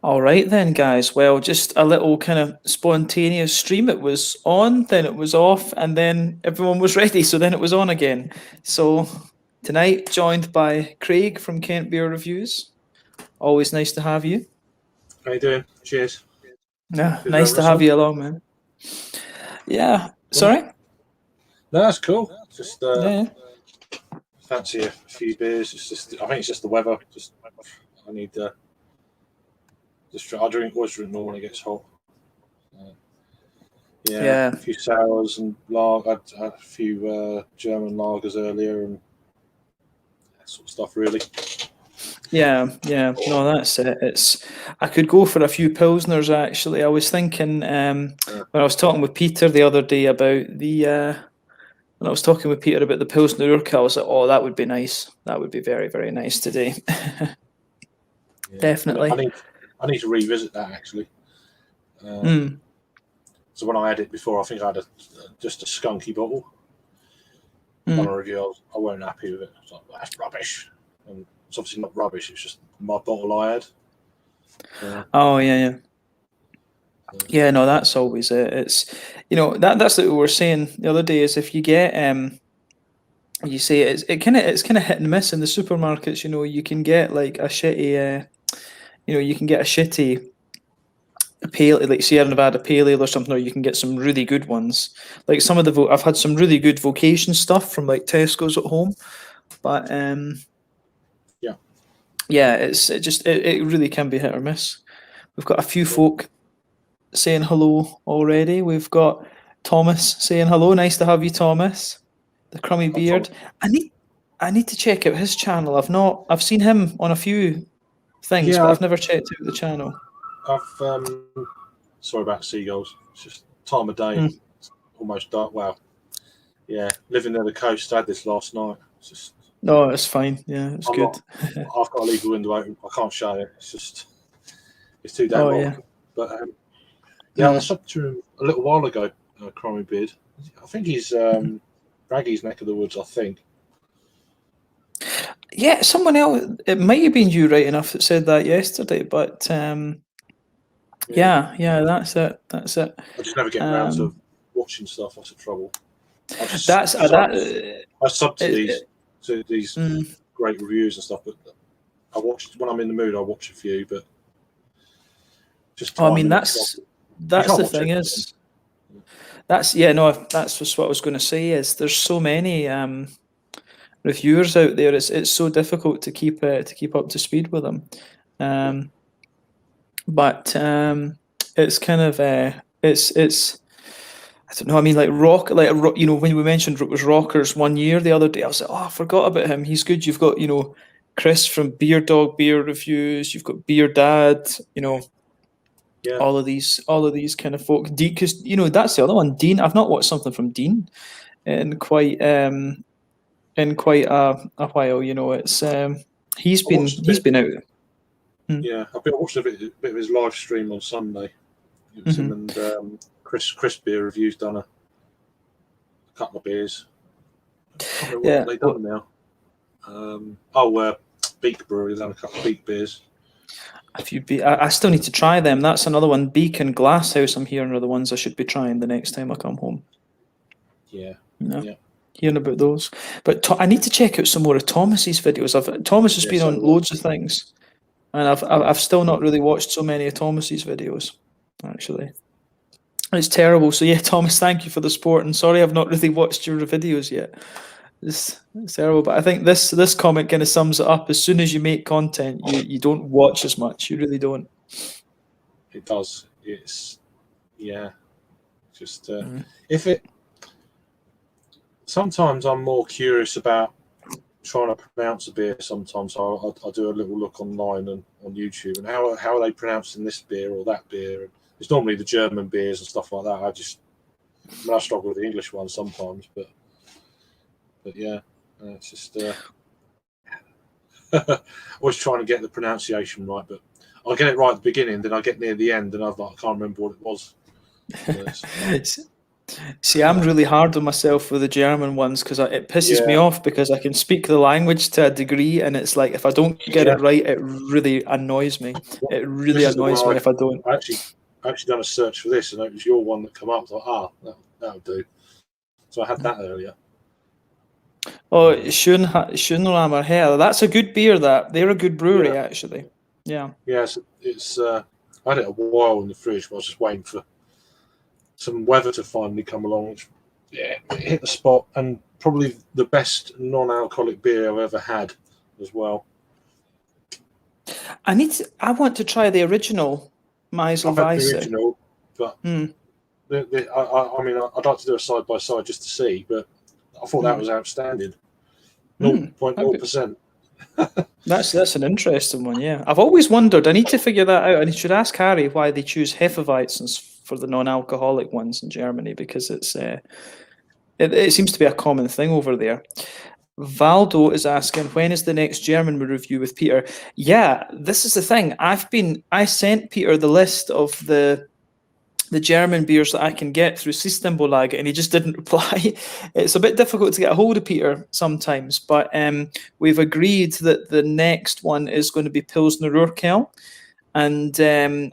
All right then, guys. Well, just a little kind of spontaneous stream. It was on, then it was off, and then everyone was ready, so then it was on again. So tonight, joined by Craig from Kent Beer Reviews. Always nice to have you. How you doing? Cheers. Yeah, Cheers, nice to have you along, man. Yeah. Sorry? No, that's cool. Just Yeah. fancy a few beers. It's just, I think it's just the weather. Just I need I always drink more when it gets hot. Yeah. A few sours and lager. I had a few German lagers earlier and that sort of stuff. Really. Yeah. No, that's it. I could go for a few pilsners actually. I was thinking when I was talking with Peter the other day about when I was talking with Peter about the Pilsner Urquell, I was like, oh, that would be nice. That would be very, very nice today. Definitely. I need to revisit that actually. So when I had it before, I think I had just a skunky bottle. On a review, I wasn't happy with it. I was like, that's rubbish. And it's obviously not rubbish. It's just my bottle I had. Oh yeah. Yeah, no, that's always it. It's that's what we were saying the other day is if you get you say it's kind of hit and miss in the supermarkets. You can get like a shitty you can get a shitty pale, like Sierra Nevada pale ale or something, or you can get some really good ones. Like some of I've had some really good Vocation stuff from like Tesco's at home, but it really can be hit or miss. We've got a few folk saying hello already. We've got Thomas saying hello. Nice to have you, Thomas. The crummy beard. I need to check out his channel. I've seen him on a few things, but I've never checked out the channel. Sorry about seagulls. It's just time of day. It's almost dark. Wow. Yeah, living near the coast. I had this last night. It's just. No, it's fine. Yeah, it's good. I've got to leave the window open. I can't show it. It's too damn hot. Yeah. But I said to him a little while ago, Crummy Beard. I think he's Raggy's neck of the woods, I think. Yeah, someone else. It might have been you, right enough, that said that yesterday. But yeah, that's it. That's it. I just never get around to watching stuff. That's the trouble. I sub to these great reviews and stuff, but I watch when I'm in the mood. I watch a few, but just. I mean, that's the thing is. That's just what I was going to say. Is there's so many reviewers out there. It's so difficult to keep up to speed with them. But it's kind of it's. I don't know. I mean, when we mentioned it was Rockers one year the other day, I was like, oh, I forgot about him. He's good. You've got Chris from Beer Dog Beer Reviews. You've got Beer Dad. All of these kind of folk. Because that's the other one. Dean. I've not watched something from Dean in quite a while. It's he's been out. Yeah, I watched a bit of his live stream on Sunday. It was him and Chris Beer Reviews done a couple of beers. What have they done now? Beak Brewery done a couple of Beak beers. I still need to try them. That's another one. Beak and Glasshouse, I'm hearing, are the ones I should be trying the next time I come home. Yeah. Hearing about those, but I need to check out some more of Thomas's videos. Thomas has been on loads of things, and I've still not really watched so many of Thomas's videos. Actually, it's terrible. So yeah, Thomas, thank you for the support, and sorry I've not really watched your videos yet. It's terrible, but I think this comment kind of sums it up. As soon as you make content, you don't watch as much. You really don't. It does. It's just if it. Sometimes I'm more curious about trying to pronounce a beer. Sometimes I do a little look online and on YouTube and how are they pronouncing this beer or that beer. And it's normally the German beers and stuff like that. I struggle with the English ones sometimes, but yeah, it's just always trying to get the pronunciation right. But I get it right at the beginning, then I get near the end, and I can't remember what it was. See, I'm really hard on myself with the German ones because it pisses me Yeah, off because I can speak the language to a degree, and it's like if I don't get yeah. it right, it really annoys me. Well, It really this is the annoys me one if I don't. I actually done a search for this, and it was your one that come up. I thought, that'll do. So I had that earlier. Oh, Schönrammer Hell. That's a good beer. They're a good brewery, Yeah, actually. Yeah. yeah. It's I had it a while in the fridge, but I was just waiting for some weather to finally come along. Which, yeah, it hit the spot, and probably the best non-alcoholic beer I've ever had as well. I want to try the original I've had the Meiselweisse. original, but Hmm. I mean, I'd like to do a side by side just to see, but I thought that Hmm. was outstanding. Hmm. 0.0%. That's an interesting one. Yeah, I've always wondered. I need to figure that out. I should ask Harry why they choose Hefeweizens for the non-alcoholic ones in Germany because it seems to be a common thing over there. Valdo is asking, when is the next German review with Peter? Yeah, this is the thing. I sent Peter the list of the German beers that I can get through Systembolaget, and he just didn't reply. It's a bit difficult to get a hold of Peter sometimes, but we've agreed that the next one is going to be Pilsner Urquell, and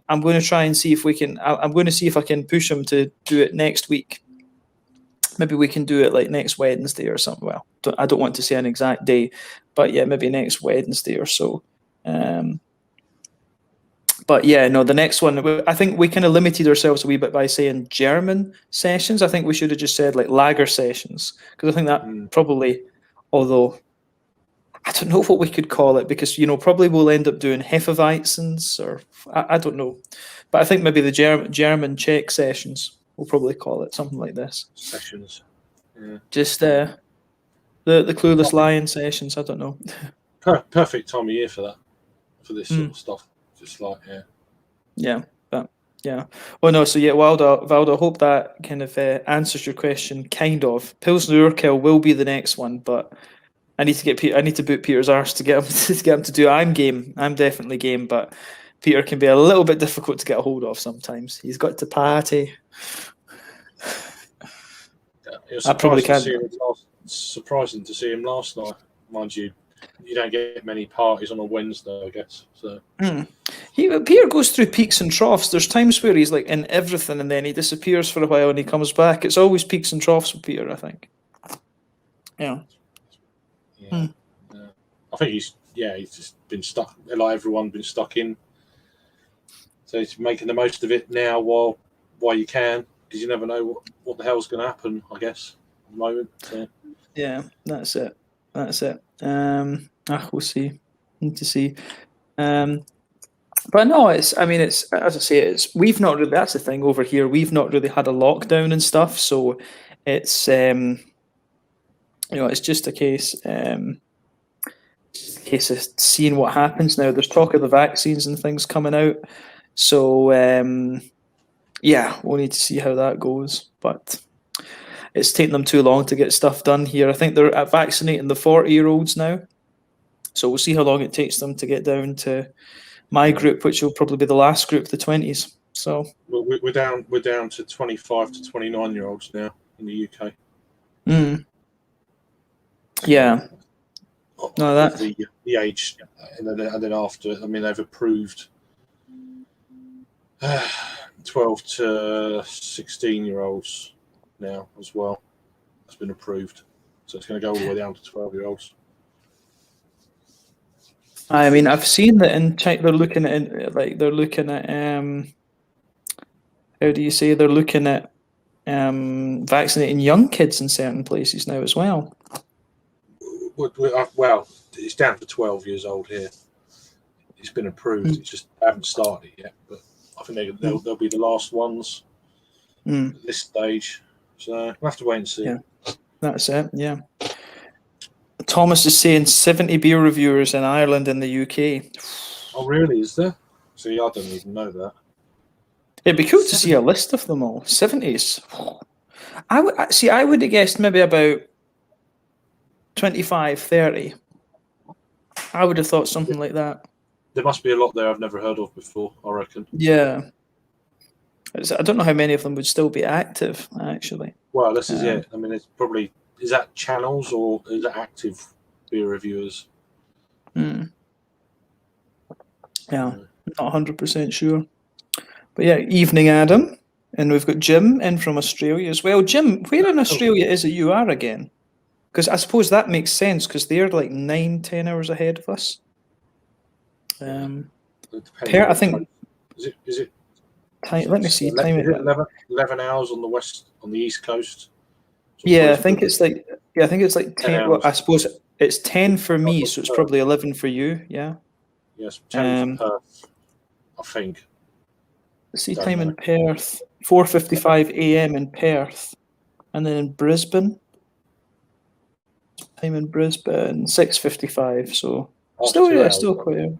I'm going to try and see if we can. I'm going to see if I can push him to do it next week. Maybe we can do it like next Wednesday or something. Well, I don't want to say an exact day, but yeah, maybe next Wednesday or so. But yeah, no, the next one, I think we kind of limited ourselves a wee bit by saying German sessions. I think we should have just said like lager sessions because I think that probably, although I don't know what we could call it because probably we'll end up doing Hefeweizens or I don't know, but I think maybe the German Czech sessions we'll probably call it something like this. Sessions. Yeah. Just the Clueless Lion sessions. I don't know. Perfect time of year for that, for this sort of stuff. Just like Yeah, but yeah. Oh no, so yeah, Valdo, I hope that kind of answers your question. Kind of. Pilsner Urquell will be the next one, but I need to boot Peter's arse to get him to get him to do. I'm game. I'm definitely game, but Peter can be a little bit difficult to get a hold of sometimes. He's got to party. It was I probably can't. surprising to see him last night, mind you. You don't get many parties on a Wednesday, I guess. So Peter goes through peaks and troughs. There's times where he's like in everything, and then he disappears for a while, and he comes back. It's always peaks and troughs with Peter, I think. Yeah. I think he's just been stuck. Like everyone, been stuck in. So he's making the most of it now while you can, because you never know what the hell's going to happen. I guess at the moment. So. Yeah, that's it. We'll see. Need to see. But no, it's as I say, we've not really. That's the thing over here. We've not really had a lockdown and stuff, so it's it's just a case of seeing what happens now. There's talk of the vaccines and things coming out, so yeah, we'll need to see how that goes. But it's taking them too long to get stuff done here. I think they're vaccinating the 40-year-olds now, so we'll see how long it takes them to get down to my group, which will probably be the last group, the 20s. So we're down to 25 to 29-year-olds now in the UK. Yeah. No, that's the age, and then after, I mean, they've approved 12 to 16-year-olds now as well. It's been approved, so it's going to go all the way down to 12-year-olds. I mean, I've seen that in China they're looking at how do you say, they're looking at vaccinating young kids in certain places now as well. Well, it's down to 12 years old here. It's been approved. It's just they haven't started yet, but I think they'll be the last ones at this stage. So we'll have to wait and see. Yeah, that's it. Yeah. Thomas is saying 70 beer reviewers in Ireland and the UK. Oh, really? Is there? See, I don't even know that. It'd be cool to see a list of them all. 70s. I would have guessed maybe about 25, 30. I would have thought something like that. There must be a lot there I've never heard of before, I reckon. Yeah. I don't know how many of them would still be active, actually. Well, this is it. I mean, it's probably, is that channels or is that active beer reviewers? Yeah, not 100% sure. But yeah, evening, Adam. And we've got Jim in from Australia as well. Jim, where in Australia is it you are again? Because I suppose that makes sense because they're like 9-10 hours ahead of us. I think. Is it? Let me see. Is it 11 hours on the east coast? Yeah, I think it's like 10. Well, I suppose it's 10 for me, so it's Perth. probably 11 for you. Yeah. Yes, 10 for Perth, I think. See, time in Perth, 4:55 a.m. in Perth, and then in Brisbane, time in Brisbane 6:55. So still quite early.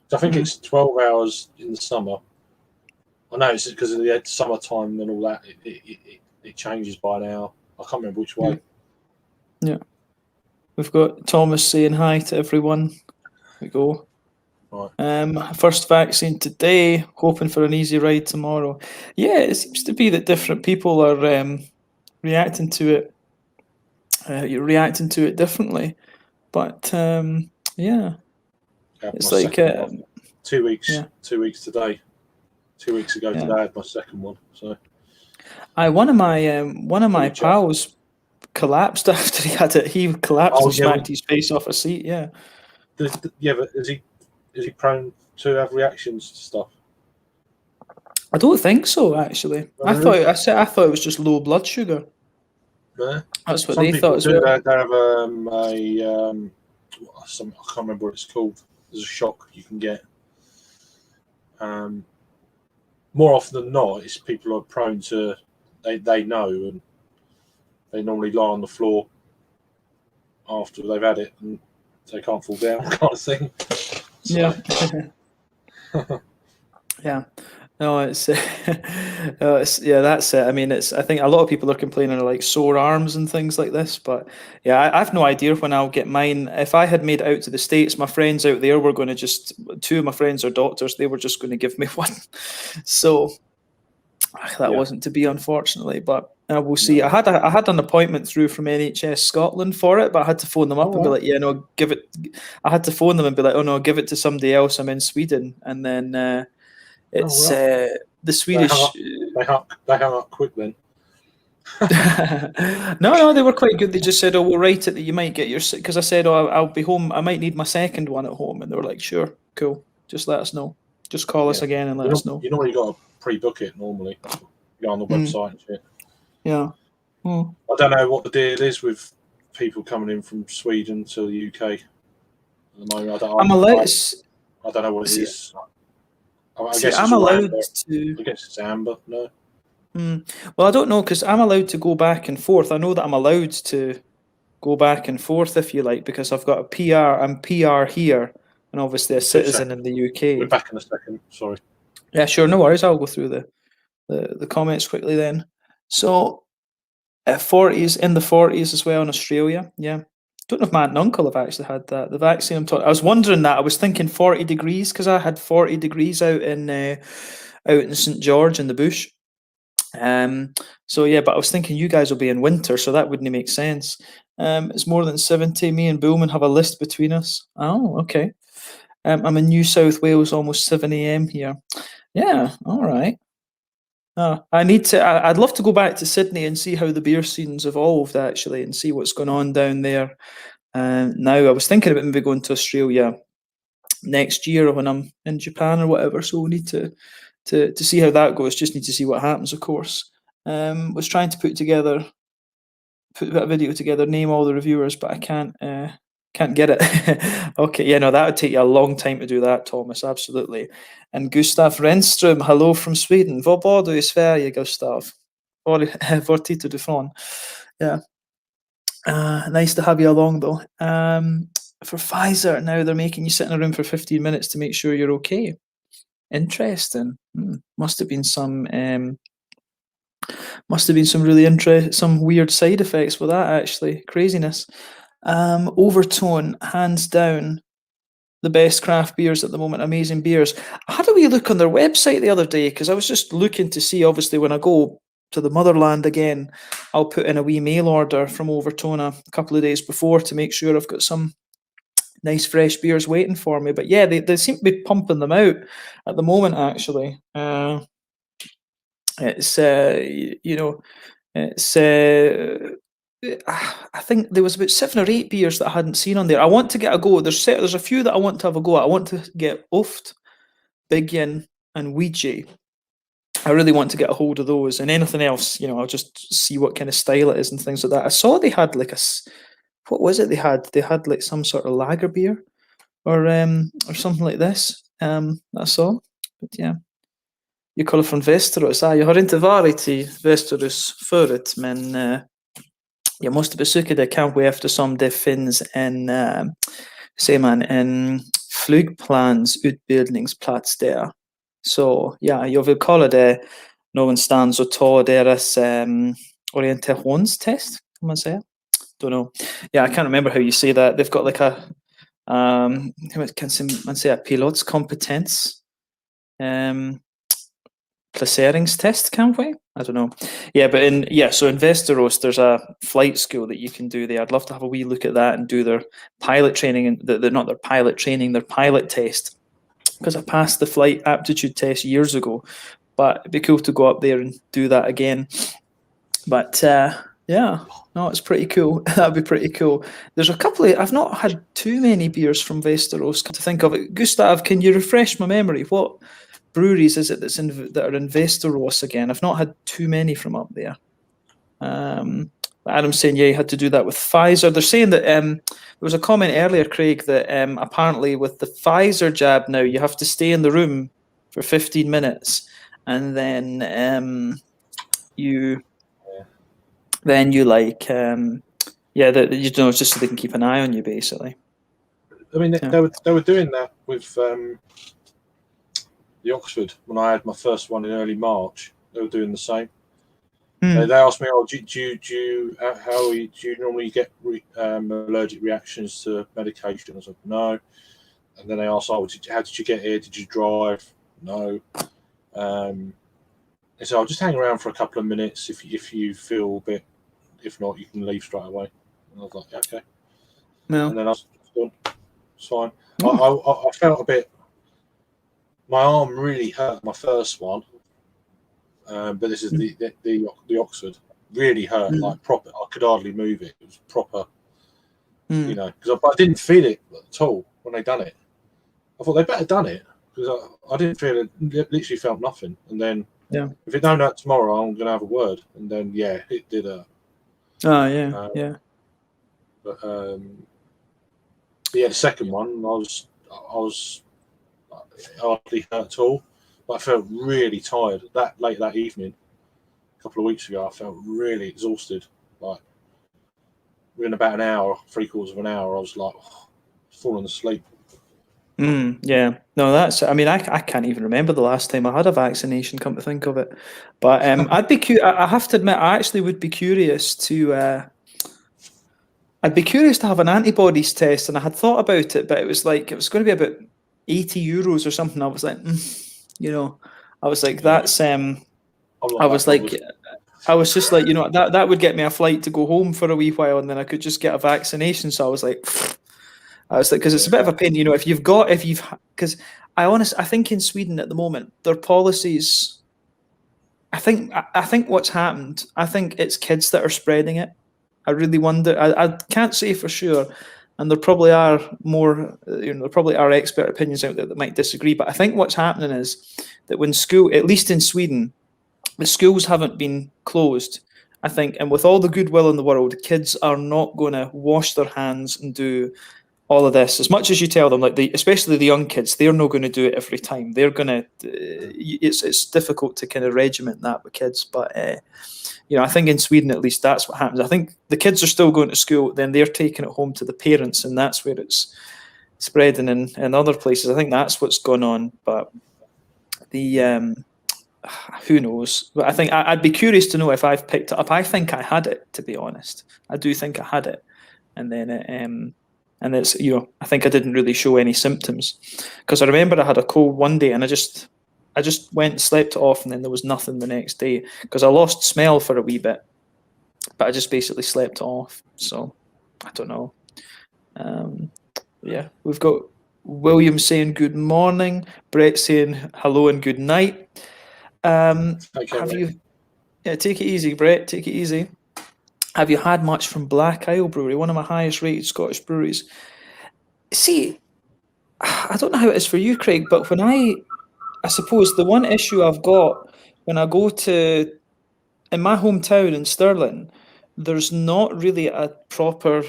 So I think it's 12 hours in the summer. I know it's because of the summertime and all that. It changes by an hour. I can't remember which way. Yeah. We've got Thomas saying hi to everyone. Here we go. Right. First vaccine today, hoping for an easy ride tomorrow. Yeah, it seems to be that different people are reacting to it. You're reacting to it differently, but yeah, it's like 2 weeks. Yeah. 2 weeks today. 2 weeks ago today, I had my second one. So, one of my pals collapsed after he had it. He collapsed and smacked his face off a seat. Yeah. Yeah, but is he prone to have reactions to stuff? I don't think so. Actually, I thought it was just low blood sugar. Yeah. That's what they thought as well. They have I can't remember what it's called. There's a shock you can get. More often than not, it's people who are prone to. They know, and they normally lie on the floor after they've had it, and they can't fall down, kind of thing. So. Yeah. Yeah. No, it's yeah, that's it. I mean, I think a lot of people are complaining of like sore arms and things like this, but yeah, I've no idea when I'll get mine. If I had made it out to the States, my friends out there were going to two of my friends are doctors, they were just going to give me one. So that wasn't to be, unfortunately, but we'll see. I had an appointment through from NHS Scotland for it, but I had to phone them up and be like, yeah, no, give it. I had to phone them and be like, oh no, give it to somebody else. I'm in Sweden, and then. It's the Swedish. They hung up quick then. No, they were quite good. They just said, "Oh, we'll write it that you might get your," because I said, "Oh, I'll be home. I might need my second one at home," and they were like, "Sure, cool. Just let us know. Just call us again and let us know." You normally got to pre-book it normally. Go on the website and shit. Yeah. I don't know what the deal is with people coming in from Sweden to the UK at the moment. I don't know what it is. I guess I'm allowed to. I guess it's amber. No. Well, I don't know because I'm allowed to go back and forth. I know that I'm allowed to go back and forth if you like because I've got a PR. I'm PR here, and obviously a citizen in the UK. We're back in a second. Sorry. Yeah, sure. No worries. I'll go through the comments quickly then. So, 40s in the 40s as well in Australia. Yeah. Don't know if my aunt and uncle have actually had that. The vaccine I'm talking. I was wondering that. I was thinking 40 degrees because I had 40 degrees out in St George in the bush. So yeah, but I was thinking you guys will be in winter, so that wouldn't make sense. It's more than 70. Me and Bullman have a list between us. Oh, okay. I'm in New South Wales, almost 7 a.m. here. Yeah, all right. I'd love to go back to Sydney and see how the beer scene's evolved actually, and see what's going on down there. Now I was thinking about maybe going to Australia next year when I'm in Japan or whatever. So we need to see how that goes. Just need to see what happens, of course. Was trying to put a video together, name all the reviewers, but I can't get it. Okay, yeah, no, that would take you a long time to do that, Thomas, absolutely. And Gustav Renström, hello from Sweden. Vad bor du I Sverige, Gustav? Var tittar du ifrån? Yeah. Nice to have you along, though. For Pfizer, now they're making you sit in a room for 15 minutes to make sure you're okay. Interesting. Must have been some really some weird side effects with that, actually. Craziness. Overtone, hands down. the best craft beers at the moment, amazing beers. I had a wee look on their website the other day because I was just looking to see, obviously, when I go to the motherland again, I'll put in a wee mail order from Overtona a couple of days before to make sure I've got some nice fresh beers waiting for me. But yeah, they seem to be pumping them out at the moment, actually. It's, you know, it's, I think there was about 7 or 8 beers that I hadn't seen on there. I want to get a go. There's a few that I want to have a go at. I want to get Oft, Big Yin, and Ouija. I really want to get a hold of those. And anything else, I'll just see what kind of style it is and things like that. I saw they had like what was it they had? They had like some sort of lager beer or something like this. I saw. But yeah. Jag kollar från Västerås. Jag har inte varit i Västerås förut, men jag måste besöka det kanske eftersom det finns en flygplansutbildningsplats där. Så ja, jag vill kolla det någonstans och ta deras orientationstest, kan man säga. Don't know. Yeah, I can't remember how you say that. They've got like a kan man säga pilotskompetens placeringstest, can't we? I don't know. Yeah, but so in Västerås there's a flight school that you can do there. I'd love to have a wee look at that and do their pilot training, and they're not their pilot training, their pilot test, because I passed the flight aptitude test years ago. But it'd be cool to go up there and do that again. But yeah, no, it's pretty cool. That'd be pretty cool. There's a couple I've not had too many beers from Västerås to think of it. Gustav, can you refresh my memory? What breweries is it that are in Västerås again? I've not had too many from up there. Adam's saying, yeah, you had to do that with Pfizer. They're saying that there was a comment earlier, Craig, that apparently with the Pfizer jab now, you have to stay in the room for 15 minutes, and then you like it's just so they can keep an eye on you, basically. I mean, they were doing that with the Oxford when I had my first one in early March. They were doing the same. They asked me, "Oh, do you normally get allergic reactions to medication?" I was like, "No." And then they asked, "Oh, how did you get here? Did you drive?" No. They said, "I'll just hang around for a couple of minutes if you feel a bit. If not, you can leave straight away." And I was like, "Okay." No. And then I was done. It's fine. I felt a bit. My arm really hurt my first one, but this is the Oxford really hurt, like proper. I could hardly move it. It was proper, because I didn't feel it at all when they done it. I thought they better done it because I didn't feel it. Literally felt nothing, and then if it don't hurt tomorrow, I'm gonna have a word, and then it did hurt. Oh yeah, But the second one, I was hardly hurt at all, but I felt really tired that late that evening. A couple of weeks ago, I felt really exhausted. Like within about an hour, 3/4 of an hour, I was like falling asleep. Yeah, no, that's. I mean, I can't even remember the last time I had a vaccination. Come to think of it, but I'd be I have to admit, I actually would be curious to. I'd be curious to have an antibodies test, and I had thought about it, but it was going to be about €80 or something. I was like, I was like, that's. I was just like, that would get me a flight to go home for a wee while, and then I could just get a vaccination. So I was like, because it's a bit of a pain, because I think in Sweden at the moment, their policies, I think what's happened, I think it's kids that are spreading it. I really wonder, I can't say for sure, and there probably are more, there probably are expert opinions out there that might disagree, but I think what's happening is that when school, at least in Sweden, the schools haven't been closed, I think, and with all the goodwill in the world, kids are not going to wash their hands and do all of this. As much as you tell them, especially the young kids, they're not going to do it every time. They're going to, it's difficult to kind of regiment that with kids, but I think in Sweden at least that's what happens. I think the kids are still going to school, then they're taking it home to the parents, and that's where it's spreading in other places. I think that's what's going on, but the who knows? But I think I'd be curious to know if I've picked it up. I think I had it, to be honest. I do think I had it, and then and it's, I think I didn't really show any symptoms, because I remember I had a cold one day and I just went and slept it off, and then there was nothing the next day because I lost smell for a wee bit, but I just basically slept it off. So I don't know. Yeah, we've got William saying good morning, Brett saying hello and good night. Okay, Have mate. you? Yeah, take it easy, Brett. Take it easy. Have you had much from Black Isle Brewery, one of my highest rated Scottish breweries? See, I don't know how it is for you, Craig, but when I suppose the one issue I've got when I go to, in my hometown in Stirling, there's not really a proper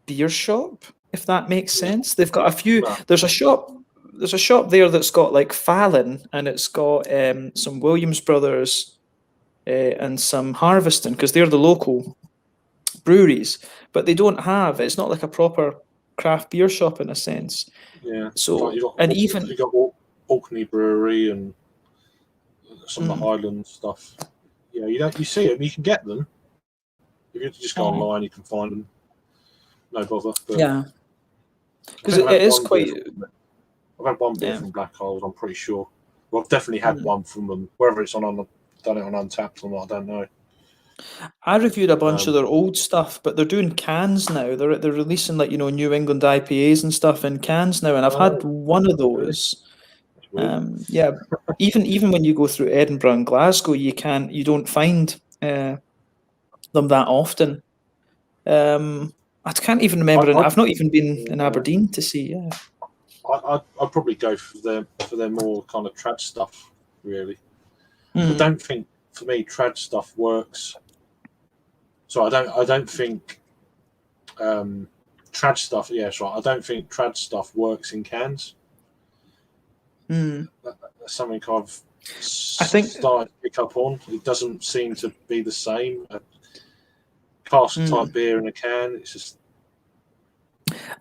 beer shop, if that makes sense. They've got a few. No. There's a shop. There's a shop there that's got like Fallon, and it's got some Williams Brothers and some Harveston, because they're the local breweries. But they don't have. It's not like a proper craft beer shop in a sense. Yeah. So Like and even you got Orkney Brewery and some of the Highland stuff. Yeah, you see them. You can get them. If you just go online, you can find them. No bother. But yeah, because I've it had is one quite. I've had one beer Yeah. from Black Isles, I'm pretty sure. Well, I've definitely had one from them. Whether it's done it on Untappd or not, I don't know. I reviewed a bunch of their old stuff, but they're doing cans now. They're releasing like New England IPAs and stuff in cans now, and I've had one of those. That's weird. Yeah, even when you go through Edinburgh and Glasgow, you don't find them that often. I can't even remember, and I've not even been in Aberdeen to see. Yeah, I'd probably go for their more kind of trad stuff, really. I Mm. don't think for me trad stuff works. So I don't think trad stuff. Yeah, that's right. I don't think trad stuff works in cans. Mm. That's something I've I think started to pick up on. It doesn't seem to be the same. A cask type beer in a can. It's just.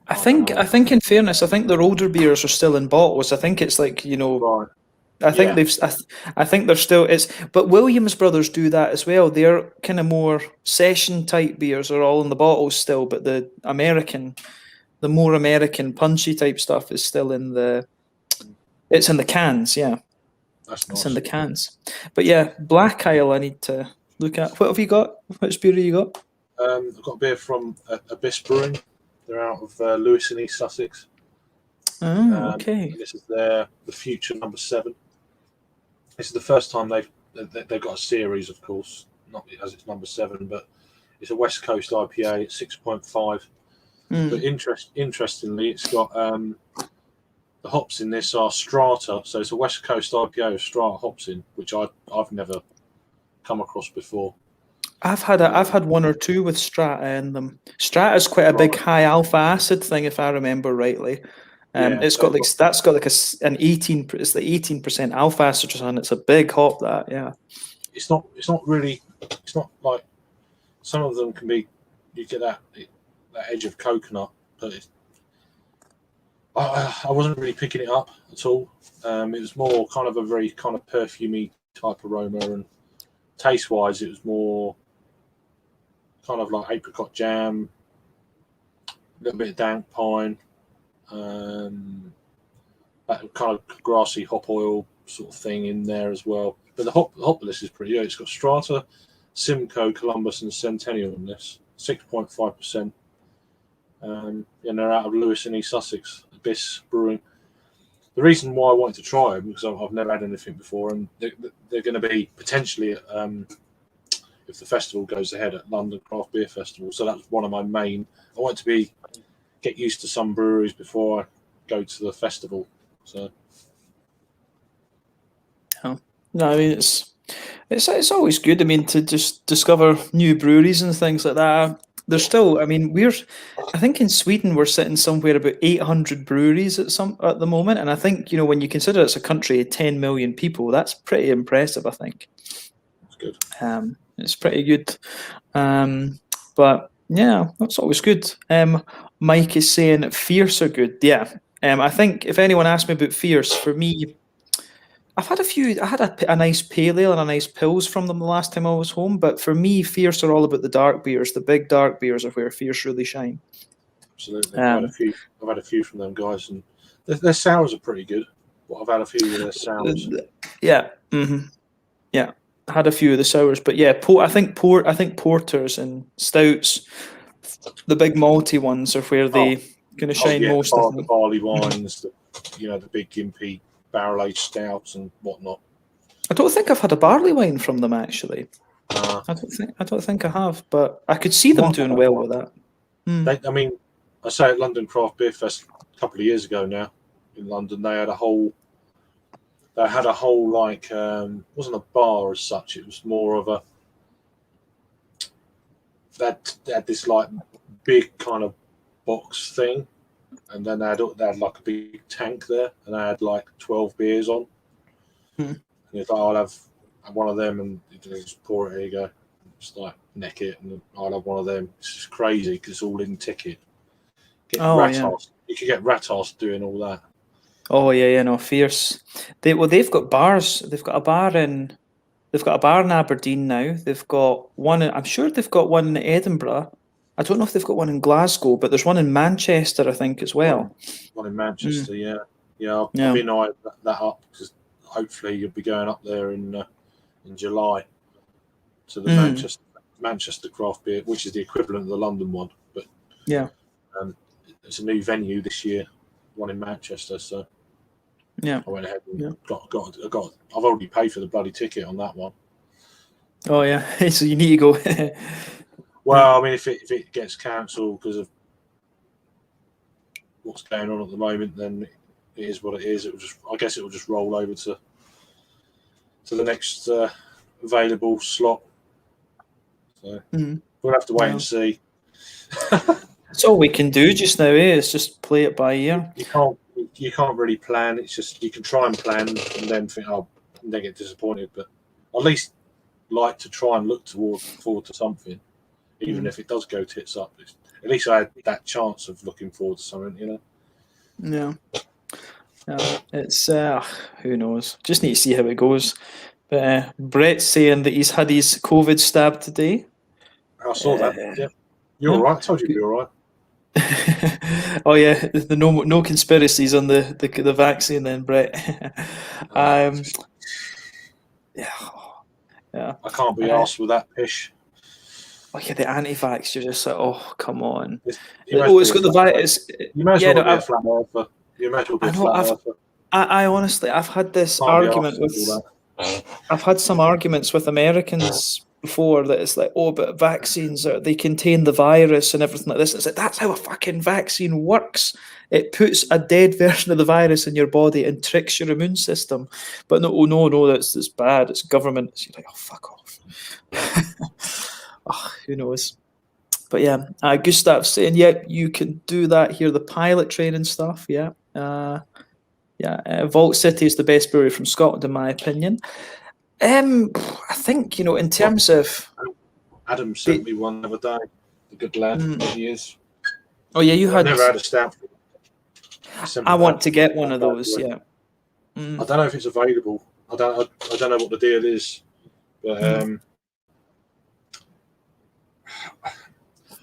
I think in fairness, I think their older beers are still in bottles. I think it's like Right. I think Yeah. they've. I think they're still. But Williams Brothers do that as well. They're kind of more session type beers are all in the bottles still, but the more American punchy type stuff is still in the. It's in the cans, yeah. That's It's nice. in the cans. But yeah, Black Isle. I need to look at. What have you got? Which beer have you got? I've got a beer from Abyss Brewing. They're out of Lewis in East Sussex. Oh, okay. This is the Future number 7. This is the first time they've got a series, of course, not as it's number 7, but it's a West Coast IPA at 6.5. But interestingly, it's got the hops in this are Strata, so it's a West Coast IPA with Strata hops in, which I've never come across before. I've had one or two with Strata in them. Strata's quite a big high alpha acid thing, if I remember rightly. It's got like that's got like an 18. It's the 18% alpha acid on. It's a big hop. That yeah. It's not really. It's not like some of them can be. You get that edge of coconut, but I wasn't really picking it up at all. It was more kind of a very kind of perfumey type aroma, and taste wise, it was more kind of like apricot jam, a little bit of dank pine, that kind of grassy hop oil sort of thing in there as well. But the hop list is pretty good. It's got Strata, Simcoe, Columbus, and Centennial in this, 6.5%. And they're out of Lewis in East Sussex, Abyss Brewing. The reason why I wanted to try them because I've never had anything before, and they're going to be potentially if the festival goes ahead at London Craft Beer Festival. So that's one of my main. I want to get used to some breweries before I go to the festival. So. No, I mean it's always good. I mean to just discover new breweries and things like that. There's still. I mean I think in Sweden we're sitting somewhere about 800 breweries at the moment, and I think when you consider it's a country of 10 million people, that's pretty impressive. I think. That's good. It's pretty good. But yeah, that's always good. Mike is saying Fierce are good. Yeah. I think if anyone asked me about Fierce, for me, I've had a few. I had a nice pale ale and a nice pills from them the last time I was home. But for me, Fierce are all about the dark beers. The big dark beers are where Fierce really shine. Absolutely. I've had a few from them guys, and their sours are pretty good. But I've had a few of their sours. Yeah. Yeah. Had a few of the sours, but yeah, I think porters and stouts, the big malty ones, are where they kind of shine most. The barley wines, the big gimpy barrel-aged stouts and whatnot. I don't think I've had a barley wine from them actually. I don't think I have, but I could see them doing well with that. I say at London Craft Beer Fest a couple of years ago now in London, they had a whole like wasn't a bar as such. It was more of they had this like big kind of box thing, and then they had like a big tank there, and they had like 12 beers on. And you thought, I'll have one of them, and you just pour it. Here you go, just like neck it, and I'll have one of them. It's just crazy because it's all in ticket. You could get Ratos doing all that. Oh yeah, no, fierce. They've got bars. They've got a bar in Aberdeen now. They've got one. I'm sure they've got one in Edinburgh. I don't know if they've got one in Glasgow, but there's one in Manchester, I think, as well. One in Manchester, yeah. I've been eyeing that up because hopefully you'll be going up there in July to the Manchester Craft Beer, which is the equivalent of the London one. But yeah, it's a new venue this year, one in Manchester. So yeah, I went ahead and I've already paid for the bloody ticket on that one. Oh yeah, so you need to go. Well, I mean, if it gets cancelled because of what's going on at the moment, then it is what it is. I guess it will just roll over to the next available slot. So we'll have to wait and see. That's all we can do just now. Is just play it by ear. You can't really plan. It's just you can try and plan and then think, and then get disappointed. But at least like to try and look forward to something. Even if it does go tits up, at least I had that chance of looking forward to something, Yeah. It's who knows? Just need to see how it goes. But Brett's saying that he's had his COVID stab today. I saw that. Yeah, you're all right. I told you you're all right. Oh yeah, the no conspiracies on the vaccine then, Brett. Yeah. I can't be arsed with that pish. Oh yeah, the anti-vax. You're just like, oh come on. It's got the virus. You might as well be a flat earther. You might as well be a flat earther. I honestly, I've had this argument with. I've had some arguments with Americans before that it's like, oh, but vaccines they contain the virus and everything like this. It's like that's how a fucking vaccine works. It puts a dead version of the virus in your body and tricks your immune system. But no, that's bad. It's government. So you're like, oh, fuck off. Who knows? But yeah, Gustav's saying, yeah, you can do that here. The pilot training stuff, yeah. Vault City is the best brewery from Scotland, in my opinion. I think, in terms of... Adam sent me one the other day. The good lad he is. Oh, yeah, you had... I've never had a stout. I want to get one of those, yeah. I don't know if it's available. I don't know what the deal is. But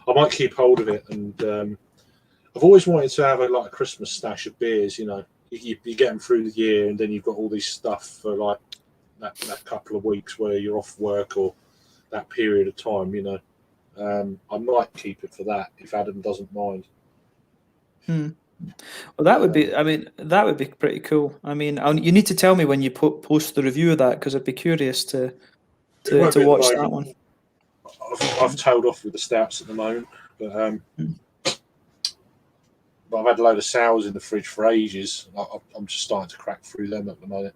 I might keep hold of it. And I've always wanted to have a Christmas stash of beers, You get them through the year, and then you've got all this stuff for like that couple of weeks where you're off work or that period of time. I might keep it for that if Adam doesn't mind. Well, that would be. I mean, that would be pretty cool. I mean, you need to tell me when you post the review of that because I'd be curious to watch that one. I've tailed off with the stouts at the moment, but I've had a load of sours in the fridge for ages. I'm just starting to crack through them at the moment.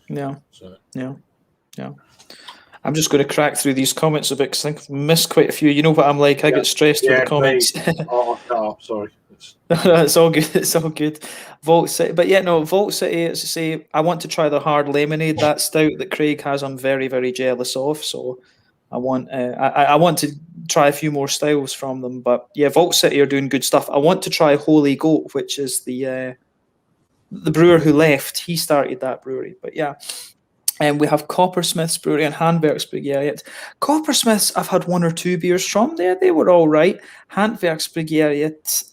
Yeah. So. Yeah. I'm just going to crack through these comments a bit because I think I've missed quite a few. You know what I'm like? I get stressed with the comments. I'll cut up. Sorry. It's all good. It's all good. Vault City, but Vault City. As I say, I want to try the hard lemonade. That stout that Craig has, I'm very, very jealous of. So I want to try a few more styles from them. But yeah, Vault City are doing good stuff. I want to try Holy Goat, which is the brewer who left. He started that brewery. But yeah, And we have Coppersmith's Brewery and Handwerksbryggeriet. Coppersmith's, I've had 1 or 2 beers from there. They were all right. Handwerksbryggeriet,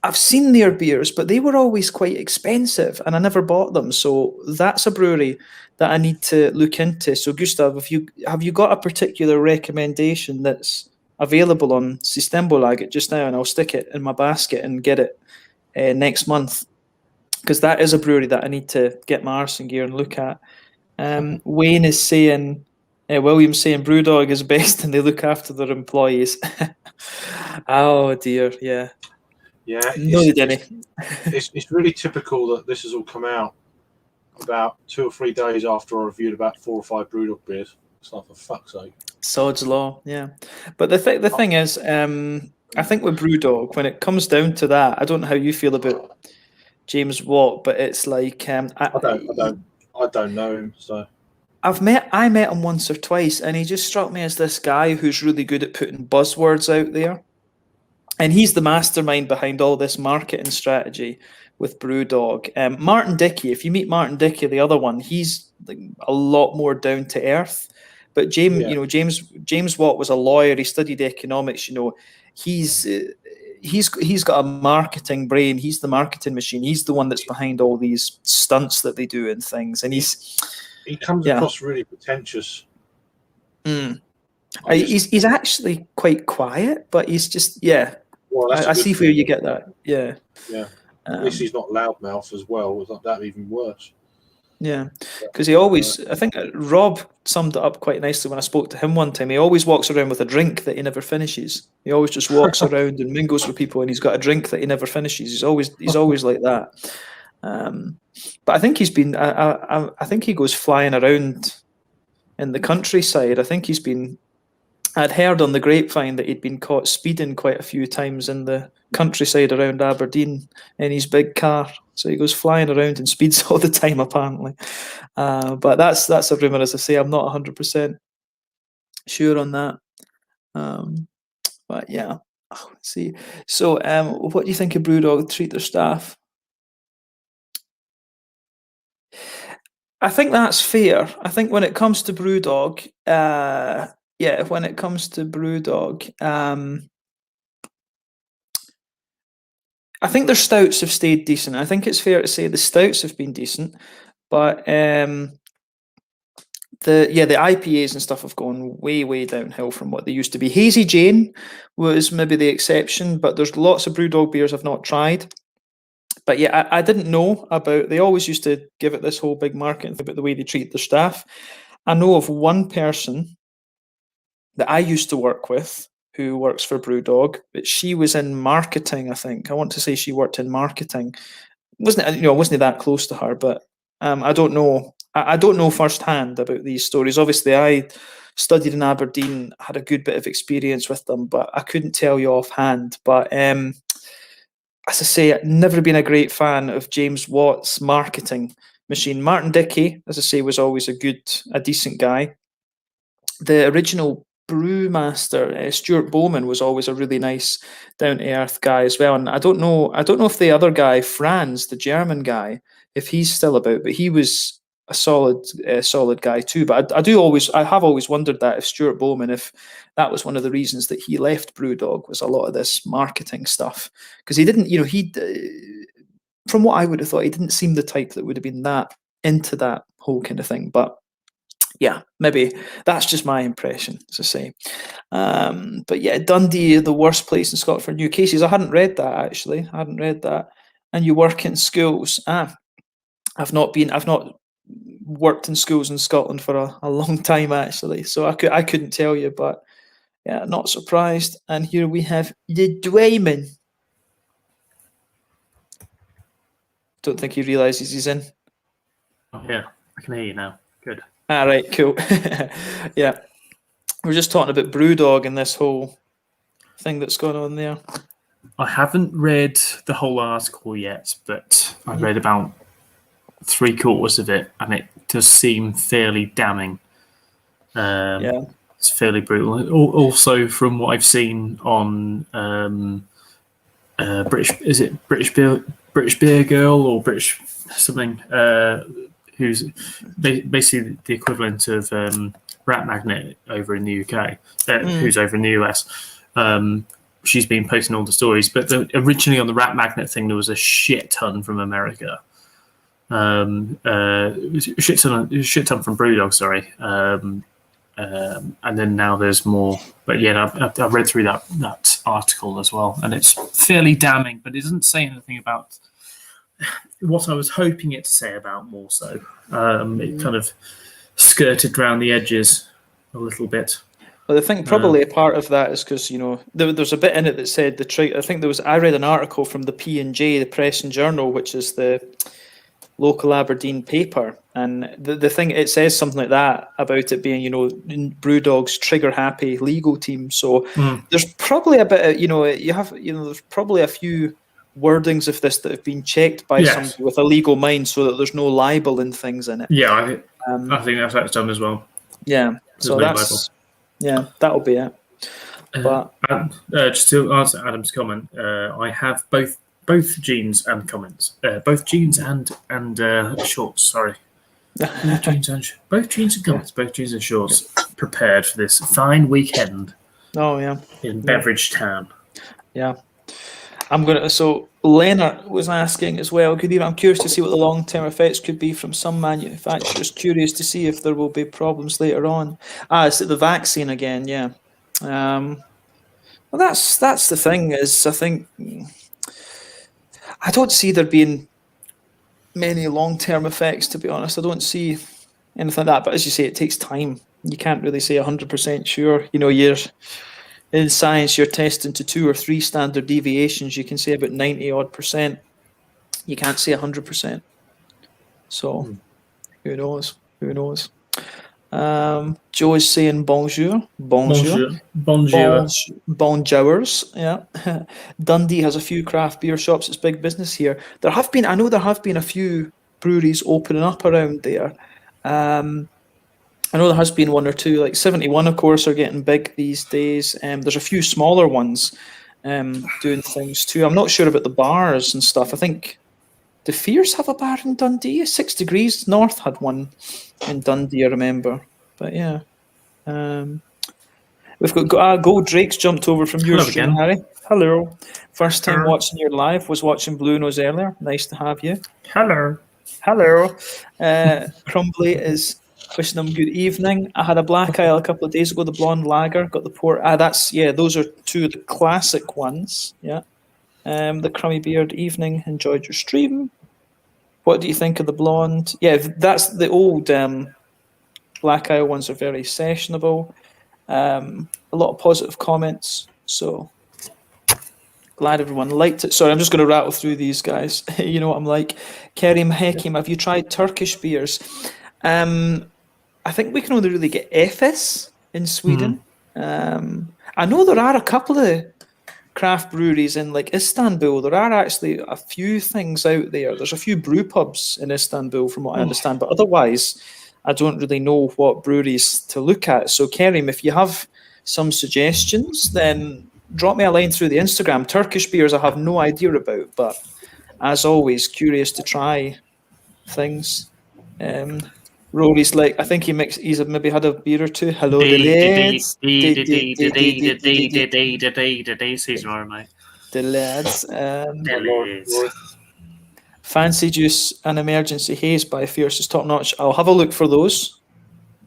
I've seen their beers, but they were always quite expensive, and I never bought them. So that's a brewery that I need to look into. So Gustav, have you got a particular recommendation that's available on Systembolaget just now, and I'll stick it in my basket and get it next month, because that is a brewery that I need to get my arse in gear and look at. Wayne is saying, William's saying Brewdog is best and they look after their employees. Oh dear, yeah. Yeah, No, they didn't. It's really typical that this has all come out about 2 or 3 days after I reviewed about 4 or 5 Brewdog beers. It's like, for fuck's sake. Sod's law, yeah. But the thing is, I think with Brewdog, when it comes down to that, I don't know how you feel about James Watt, but it's like I don't know him, so I met him once or twice, and he just struck me as this guy who's really good at putting buzzwords out there. And he's the mastermind behind all this marketing strategy with Brewdog. Martin Dickey, if you meet Martin Dickey, the other one, he's like a lot more down to earth. But James Watt was a lawyer. He studied economics. He's got a marketing brain. He's the marketing machine. He's the one that's behind all these stunts that they do and things. And he comes across really pretentious. He's actually quite quiet, but he's just Well, I see where you get that. Yeah. At least he's not loudmouth as well. Was that even worse? Yeah, because he always, I think Rob summed it up quite nicely when I spoke to him one time. He always walks around with a drink that he never finishes. He always just walks around and mingles with people, and he's got a drink that he never finishes. He's always like that. But I think he's been. I think he goes flying around in the countryside. I think he's been. I'd heard on the grapevine that he'd been caught speeding quite a few times in the countryside around Aberdeen in his big car. So he goes flying around and speeds all the time, apparently. But that's a rumour, as I say. I'm not 100% sure on that. But yeah, let's see. So what do you think of Brewdog treat their staff? I think that's fair. I think when it comes to Brewdog, when it comes to Brewdog, I think their stouts have stayed decent. I think it's fair to say the stouts have been decent, but the IPAs and stuff have gone way downhill from what they used to be. Hazy Jane was maybe the exception, but there's lots of Brewdog beers I've not tried. But yeah, I didn't know about. They always used to give it this whole big marketing thing about the way they treat their staff. I know of one person that I used to work with who works for Brewdog, but she was in marketing. I think I want to say she worked in marketing. Wasn't that close to her, but I don't know. I don't know firsthand about these stories. Obviously, I studied in Aberdeen, had a good bit of experience with them, but I couldn't tell you offhand. But as I say, I've never been a great fan of James Watt's marketing machine. Martin Dickey, as I say, was always a decent guy. The original brewmaster, Stuart Bowman, was always a really nice, down to earth guy as well. And I don't know if the other guy, Franz, the German guy, if he's still about, but he was a solid guy too. But I have always wondered that if Stuart Bowman, if that was one of the reasons that he left Brewdog, was a lot of this marketing stuff, because he didn't, from what I would have thought, he didn't seem the type that would have been that into that whole kind of thing. But yeah, maybe that's just my impression, as I say. But yeah, Dundee, the worst place in Scotland for new cases. I hadn't read that, actually. I hadn't read that. And you work in schools. I've not worked in schools in Scotland for a long time, actually. So I couldn't tell you, but yeah, not surprised. And here we have the Dwayman. Don't think he realises he's in. Oh yeah, I can hear you now. Good. All right, cool. Yeah, we're just talking about Brewdog and this whole thing that's going on there. I haven't read the whole article yet, but I read about 3/4 of it, and it does seem fairly damning. It's fairly brutal. Also, from what I've seen on British Beer Girl or British something, who's basically the equivalent of Rat Magnet over in the UK, who's over in the US. She's been posting all the stories, but originally on the Rat Magnet thing, there was a shit ton from America. Shit ton from Brewdog, sorry. And then now there's more. But yeah, I've read through that article as well, and it's fairly damning, but it doesn't say anything about what I was hoping it to say about more so. It kind of skirted around the edges a little bit. Well, I think probably a part of that is because, you know, there's a bit in it that said I think I read an article from the P&J, the Press and Journal, which is the local Aberdeen paper, and the thing, it says something like that about it being, you know, Brewdog's trigger happy legal team. So there's probably a bit of, you know, there's probably a few wordings of this that have been checked by somebody with a legal mind, so that there's no libel and things in it. Yeah, I think that's done as well. Yeah, so that'll be it. But just to answer Adam's comment, I have both jeans and comments, both jeans and shorts. Sorry, both jeans and comments, both jeans and shorts prepared for this fine weekend. Oh yeah, in Beveridge Town. Yeah. So Leonard was asking as well, I'm curious to see what the long-term effects could be from some manufacturers. Curious to see if there will be problems later on. It's the vaccine again, yeah. Well, that's the thing, is I think I don't see there being many long-term effects, to be honest. I don't see anything like that, but as you say, it takes time. You can't really say 100% sure. You know, in science, you're testing to 2 or 3 standard deviations. You can say about 90-odd%. You can't say 100%. So, who knows? Who knows? Joe is saying bonjour. Bonjour. Bonjours. Yeah. Dundee has a few craft beer shops. It's big business here. I know there have been a few breweries opening up around there. I know there has been 1 or 2, like 71, of course, are getting big these days. There's a few smaller ones doing things too. I'm not sure about the bars and stuff. I think the Fears have a bar in Dundee. 6 Degrees North had one in Dundee, I remember. But yeah. We've got Gold Drake's jumped over from your stream, Harry. Hello. First time watching your live, was watching Blue Nose earlier. Nice to have you. Hello. Crumbly is wishing them good evening. I had a black ale a couple of days ago, the blonde lager, got the port. Those are 2 of the classic ones. Yeah. The Crummy Beard evening, enjoyed your stream. What do you think of the blonde? Yeah, that's the old black ale ones are very sessionable. A lot of positive comments, so glad everyone liked it. Sorry, I'm just going to rattle through these guys. You know what I'm like. Kerim Hekim, have you tried Turkish beers? I think we can only really get Efes in Sweden. I know there are a couple of craft breweries in like Istanbul. There are actually a few things out there. There's a few brew pubs in Istanbul from what I understand, but otherwise I don't really know what breweries to look at. So Kerim, if you have some suggestions, then drop me a line through the Instagram. Turkish beers I have no idea about, but as always, curious to try things. Rory's like, I think he's maybe had a beer or 2. Hello, the lads. The lads. Fancy Juice and Emergency Haze by Fierce is top notch. I'll have a look for those.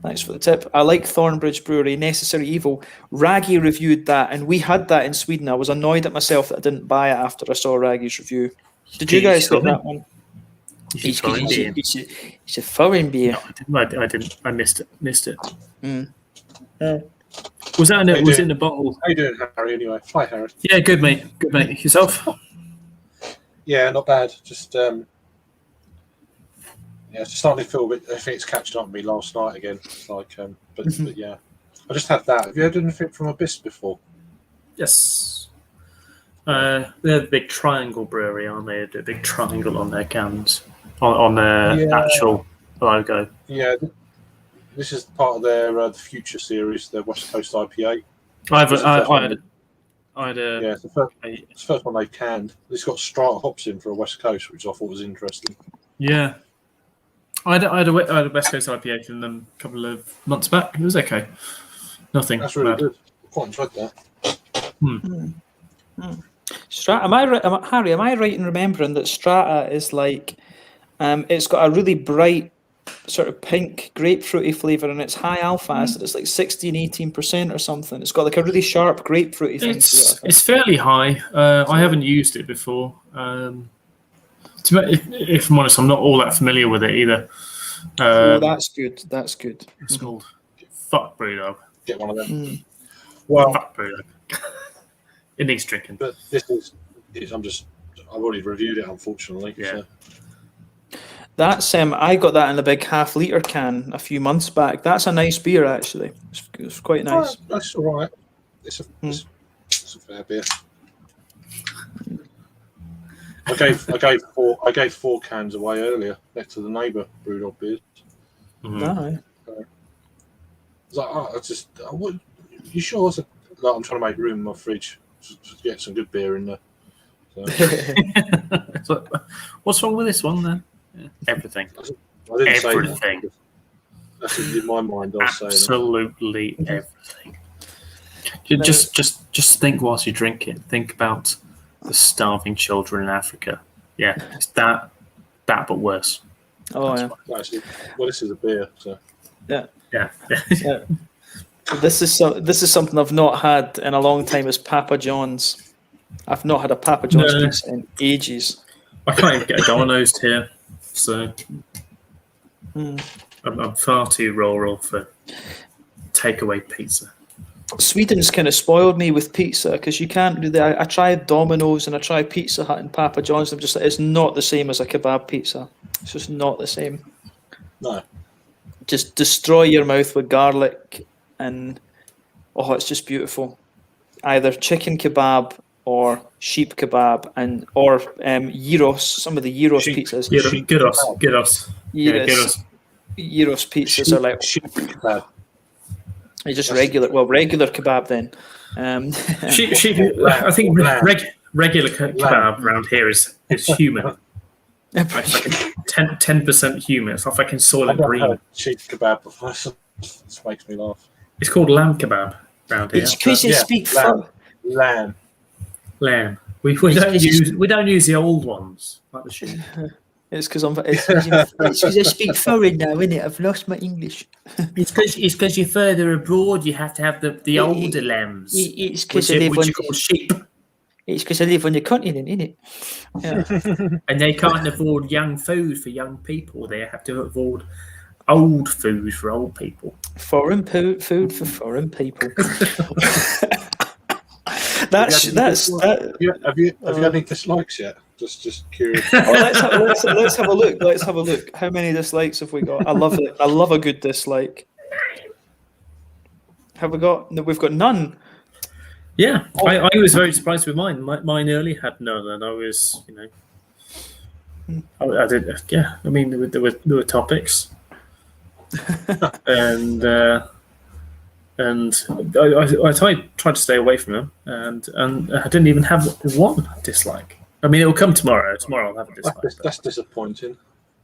Thanks for the tip. I like Thornbridge Brewery, Necessary Evil. Raggy reviewed that, and we had that in Sweden. I was annoyed at myself that I didn't buy it after I saw Raggy's review. Did you guys get that one? It's a foreign beer. No, I didn't. I missed it. Was that in the bottle? How you doing, Harry? Anyway, hi, Harry. Yeah, good mate. Good mate. Yourself? Yeah, not bad. Just it's starting to feel a bit. I think it's catching up with me last night again. Like, but yeah, I just had that. Have you had anything from Abyss before? Yes. They're the big triangle brewery, aren't they? The big triangle on their cans, on their actual logo. Yeah, this is part of their the Future series, their West Coast IPA. It's the first one they canned. It's got strata hops in for a West Coast, which I thought was interesting. Yeah, I had a West Coast IPA from them a couple of months back. It was okay. Nothing. That's really bad. good. I quite enjoyed that. Strata. Harry? Am I right in remembering that Strata is like, it's got a really bright sort of pink grapefruity flavour and it's high alpha acid. It's like 16-18% or something. It's got like a really sharp grapefruity thing to it. It's fairly high. I haven't used it before. If I'm honest, I'm not all that familiar with it either. That's good. That's good. It's called Fuck Brewdog. Get one of them. Well, Fuck Brewdog. It needs drinking. But this is I've already reviewed it, unfortunately. Yeah. So. That's I got that in a big half-litre can a few months back. That's a nice beer, actually. It's quite nice. That's all right. It's a fair beer. I gave 4 cans away earlier next to the neighbour Brewdog beers. Aye. I was like, what, you sure? I said, like, I'm trying to make room in my fridge to get some good beer in there. So, what's wrong with this one then? Everything. I didn't say Everything. that. That's in my mind. I was saying Absolutely everything. Just think whilst you drink it. Think about the starving children in Africa. Yeah, it's that but worse. Oh yeah. Actually, well, this is a beer, so Yeah. Yeah. Yeah. This is something I've not had in a long time. Is Papa John's. I've not had a Papa John's pizza in ages. I can't even get a Domino's here, so I'm far too rural for takeaway pizza. Sweden's kind of spoiled me with pizza because you can't do that. I tried Domino's and I tried Pizza Hut and Papa John's. I'm just like, it's not the same as a kebab pizza. It's just not the same. no. Just destroy your mouth with garlic and it's just beautiful. Either chicken kebab or sheep kebab or gyros. Some of the gyros pizzas. Gyros. Yeah, gyros. Gyros pizzas are like sheep kebab. It's just regular kebab then. I think regular kebab around here is human. Like 10% human. It's not fucking Soylent Green. Sheep kebab before. This makes me laugh. It's called lamb kebab around here. It's because they speak lamb. We don't use the old ones like the sheep. It's because I speak foreign now, innit? I've lost my English. It's because you're further abroad. You have to have the older lambs. It's because I live on sheep. It's because I live on the continent, innit? Yeah. And they can't afford young food for young people. They have to afford old food for old people. Foreign food for foreign people. Have you had any dislikes yet? Just curious. Let's have a look. Let's have a look. How many dislikes have we got? I love it. I love a good dislike. Have we got? No, we've got none. Yeah, I was very surprised with mine. Mine early had none, and I was, I did. Yeah, I mean there were topics, and I tried to stay away from them, and I didn't even have one dislike. I mean, it will come tomorrow. Tomorrow I'll have a dislike. That's disappointing.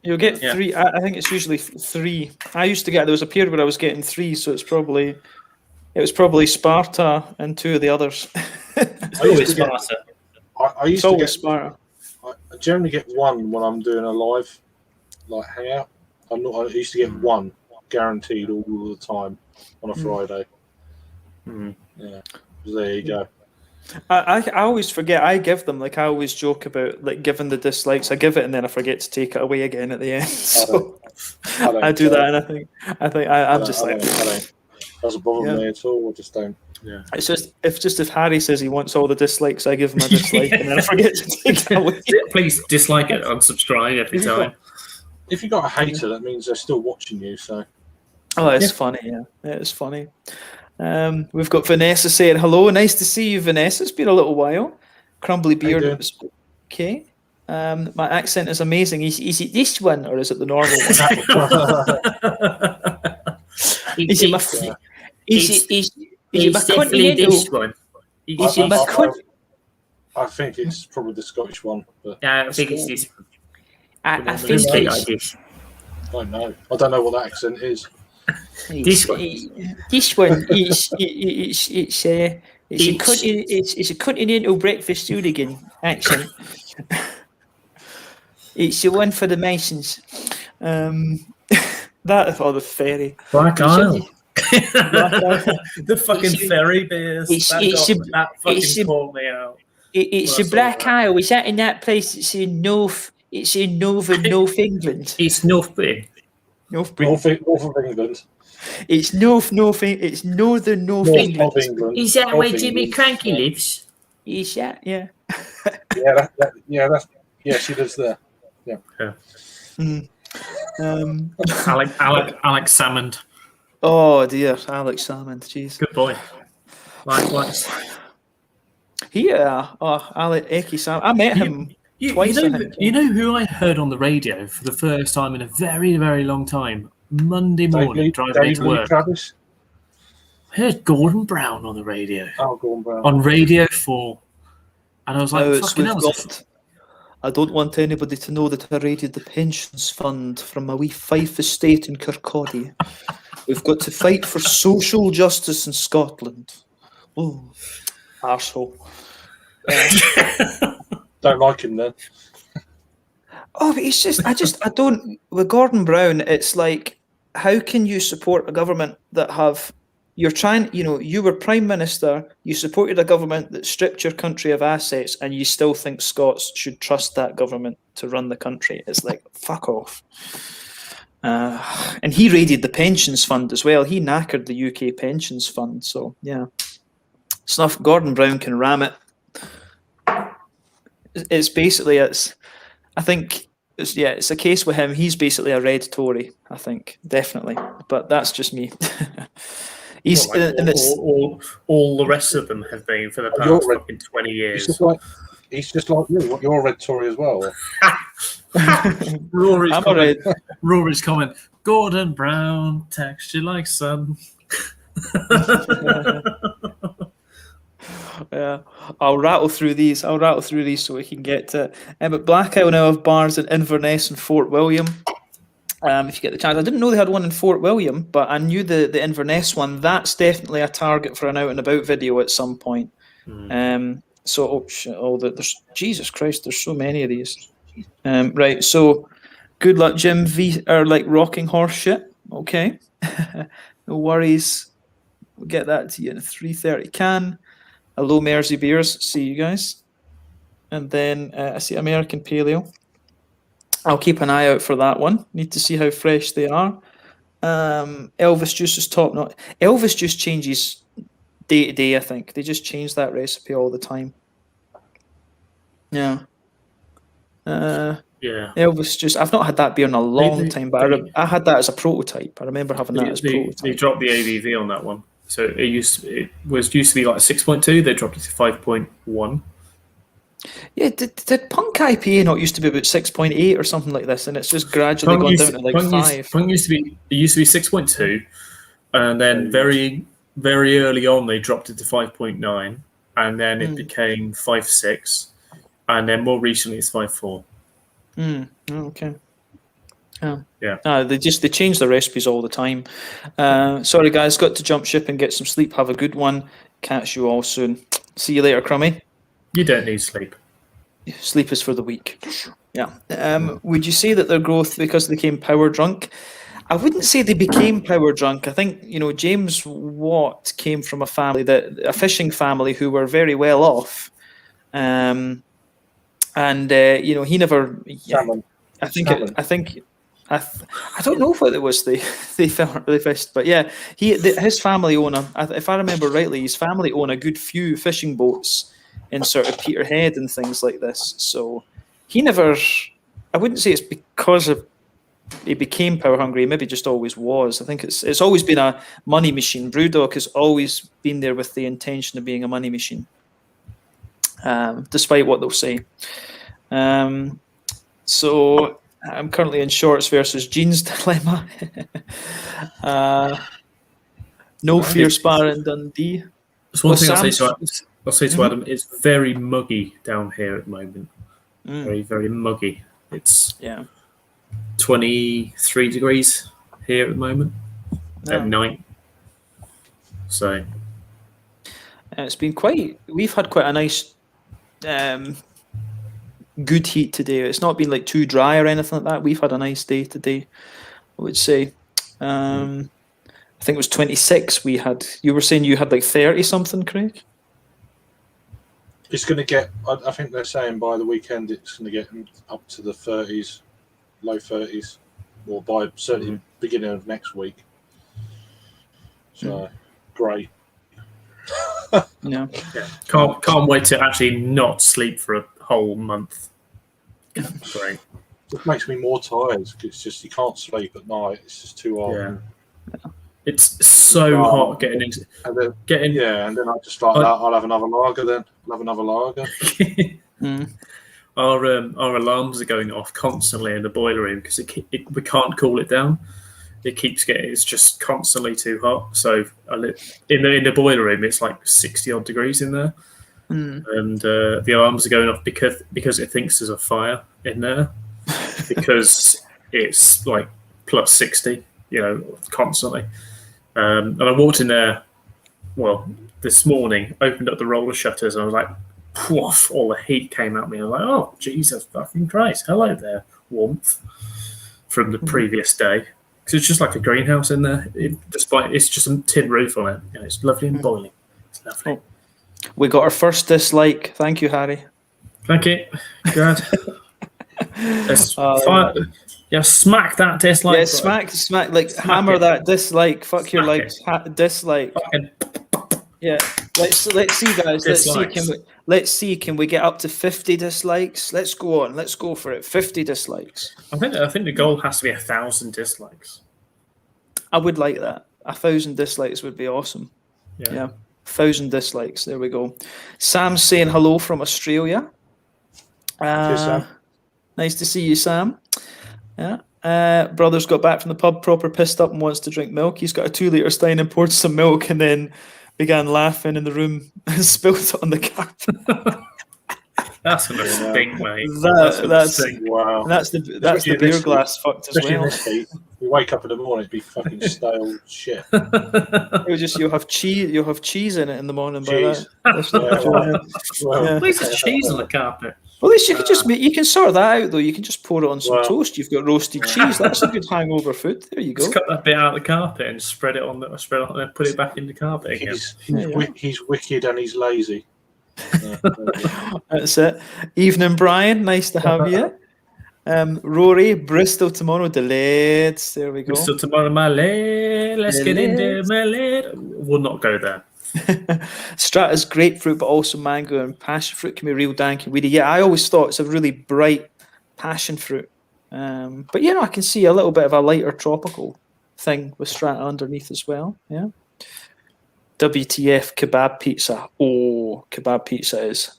You'll get 3. I think it's usually 3. I used to get. There was a period where I was getting 3, so it was probably Sparta and 2 of the others. Always Sparta. I Sparta. I generally get 1 when I'm doing a live hangout. I used to get 1 guaranteed all the time on a Friday. Yeah, so there you go. I always forget. I give them I always joke about giving the dislikes. I give it and then I forget to take it away again at the end. So I do that, and I'm just like. Doesn't bother me at all. I just don't. Yeah. It's just if Harry says he wants all the dislikes, I give him a dislike, and then I forget to take it away. Please dislike it, unsubscribe every time. If you got a hater, that means they're still watching you. So. Oh, it's funny. Yeah, it's funny. We've got Vanessa saying hello. Nice to see you, Vanessa. It's been a little while. Crumbly beard. Okay. My accent is amazing. Is it this one or is it the normal one? Is it my this one? Is it my I think it's probably the Scottish one. But I think it's this one. I think I know. I don't know what that accent is. This one. This one is it's a continental breakfast hooligan accent. It's the one for the Masons. That or the ferry. Black Isle. Black Isle. The fucking ferry beers. That fucking caught me out. It's a Black Isle. Is that in that place? It's in North. It's in northern North England. It's North Britain. North of England. It's It's northern North England. Of England. Is that North where Jimmy England. Cranky lives? Is that? Yeah. Yeah, she lives there. Yeah. Alex Salmond. Oh dear, Alex Salmond. Jeez. Good boy. Likewise. Alex Salmond. I met him twice. You know who I heard on the radio for the first time in a very, very long time? Monday morning, driving to work. Travis? I heard Gordon Brown on the radio. Oh, Gordon Brown. On Radio 4. And I was like, fucking hell. I don't want anybody to know that I raided the pensions fund from a wee Fife estate in Kirkcaldy. We've got to fight for social justice in Scotland. Oh, arsehole. Don't like him then. Oh, but it's just, I don't, with Gordon Brown, it's like, how can you support a government that you were Prime Minister, you supported a government that stripped your country of assets, and you still think Scots should trust that government to run the country? It's like, fuck off. And he raided the pensions fund as well. He knackered the UK pensions fund. So, yeah. Snuff, Gordon Brown can ram it. I think it's a case with him. He's basically a red Tory, I think, definitely. But that's just me. He's all the rest of them have been for the past fucking 20 years. He's just like you. You're a red Tory as well. Rory's comment: Gordon Brown, texture like sun. Yeah, I'll rattle through these so we can get to. But Black Isle now have bars in Inverness and Fort William. If you get the chance, I didn't know they had one in Fort William, but I knew the Inverness one. That's definitely a target for an out and about video at some point. There's Jesus Christ, there's so many of these. Right, so good luck, Jim V, or like rocking horse shit. Okay, no worries. We'll get that to you in a 3:30 can. Hello, Mersey Beers. See you guys. And then I see American Paleo. I'll keep an eye out for that one. Need to see how fresh they are. Elvis Juice is top notch. Elvis Juice changes day to day, I think. They just change that recipe all the time. Yeah. Elvis Juice. I've not had that beer in a long time, but I had that as a prototype. I remember having that as a prototype. They dropped the ABV on that one. So it was used to be like 6.2. They dropped it to 5.1. Yeah, did Punk IPA not used to be about 6.8 or something like this, and it's just gradually gone down to like 5? Punk used to be 6.2, and then very very early on they dropped it to 5.9, and then it became 5.6, and then more recently it's 5.4. Okay. Yeah. They change the recipes all the time. Sorry guys, got to jump ship and get some sleep. Have a good one. Catch you all soon. See you later, Crummy. You don't need sleep. Sleep is for the weak. Yeah. Would you say that their growth because they became power drunk? I wouldn't say they became power drunk. I think James Watt came from a fishing family who were very well off, and he never. Salmon. I don't know what it was they fished, but yeah, his family own if I remember rightly, his family own a good few fishing boats in sort of Peterhead and things like this. So he never. I wouldn't say it's because he became power hungry. He maybe just always was. I think it's always been a money machine. Brewdog has always been there with the intention of being a money machine, despite what they'll say. So I'm currently in shorts versus jeans dilemma. No fear spar in Dundee. That's one thing I'll say to Adam. It's very muggy down here at the moment. Very, very muggy. It's 23 degrees here at the moment Yeah. at night. So It's been we've had quite a nice good heat today. It's not been like too dry or anything like that. We've had a nice day today, I would say. I think it was 26 we had. You were saying you had like 30 something, Craig? It's going to get, I think they're saying by the weekend it's going to get up to the 30s, low 30s, or by certainly beginning of next week. So, great. Yeah. can't wait to actually not sleep for a whole month. Great. It makes me more tired. It's just you can't sleep at night. It's just too hot. Yeah. It's so hot getting into and then I just like that. I'll have another lager then. I'll have another lager. Our alarms are going off constantly in the boiler room because we can't cool it down. It's just constantly too hot. So in the boiler room, it's like 60 odd degrees in there, and the alarms are going off because it thinks there's a fire in there because it's like plus 60, constantly. And I walked in there, this morning, opened up the roller shutters, and I was like, woof, all the heat came at me. I was like, oh, Jesus fucking Christ. Hello there, warmth from the previous day. Because it's just like a greenhouse in there, despite it's just a tin roof on it. And it's lovely and boiling. It's lovely. We got our first dislike. Thank you, Harry. Thank you. Good. Smack that dislike. Yeah, smack, like hammer that dislike. Fuck your likes. Dislike. Yeah. Let's see, guys. Let's see. Can we get up to 50 dislikes? Let's go on. Let's go for it. 50 dislikes. I think the goal has to be 1,000 dislikes. I would like that. 1,000 dislikes would be awesome. Yeah. 1,000 dislikes. There we go. Sam's saying hello from Australia. Cheers, Sam. Nice to see you, Sam. Yeah. Brother's got back from the pub, proper pissed up and wants to drink milk. He's got a 2-litre Stein and poured some milk and then began laughing in the room and spilled it on the carpet. That's gonna stink, mate. That's wow. That's the beer glass fucked as well. You wake up in the morning, it'd be fucking stale shit. You'll have cheese in it in the morning. Cheese. By that. At least there's cheese on the carpet. Well, at least you can sort that out though. You can just pour it on some toast. You've got roasted cheese. That's a good hangover food. There you go. Just cut that bit out of the carpet and spread it on and put it back in the carpet again. He's wicked and he's lazy. That's it. Evening, Brian. Nice to have you. Rory, Bristol tomorrow, the lads. There we go. Bristol tomorrow, my lad. Let's get in there, my lad. We'll not go there. Strata's grapefruit, but also mango and passion fruit can be real dank and weedy. Yeah, I always thought it's a really bright passion fruit. But I can see a little bit of a lighter tropical thing with Strata underneath as well. Yeah. WTF kebab pizza. Oh, kebab pizza is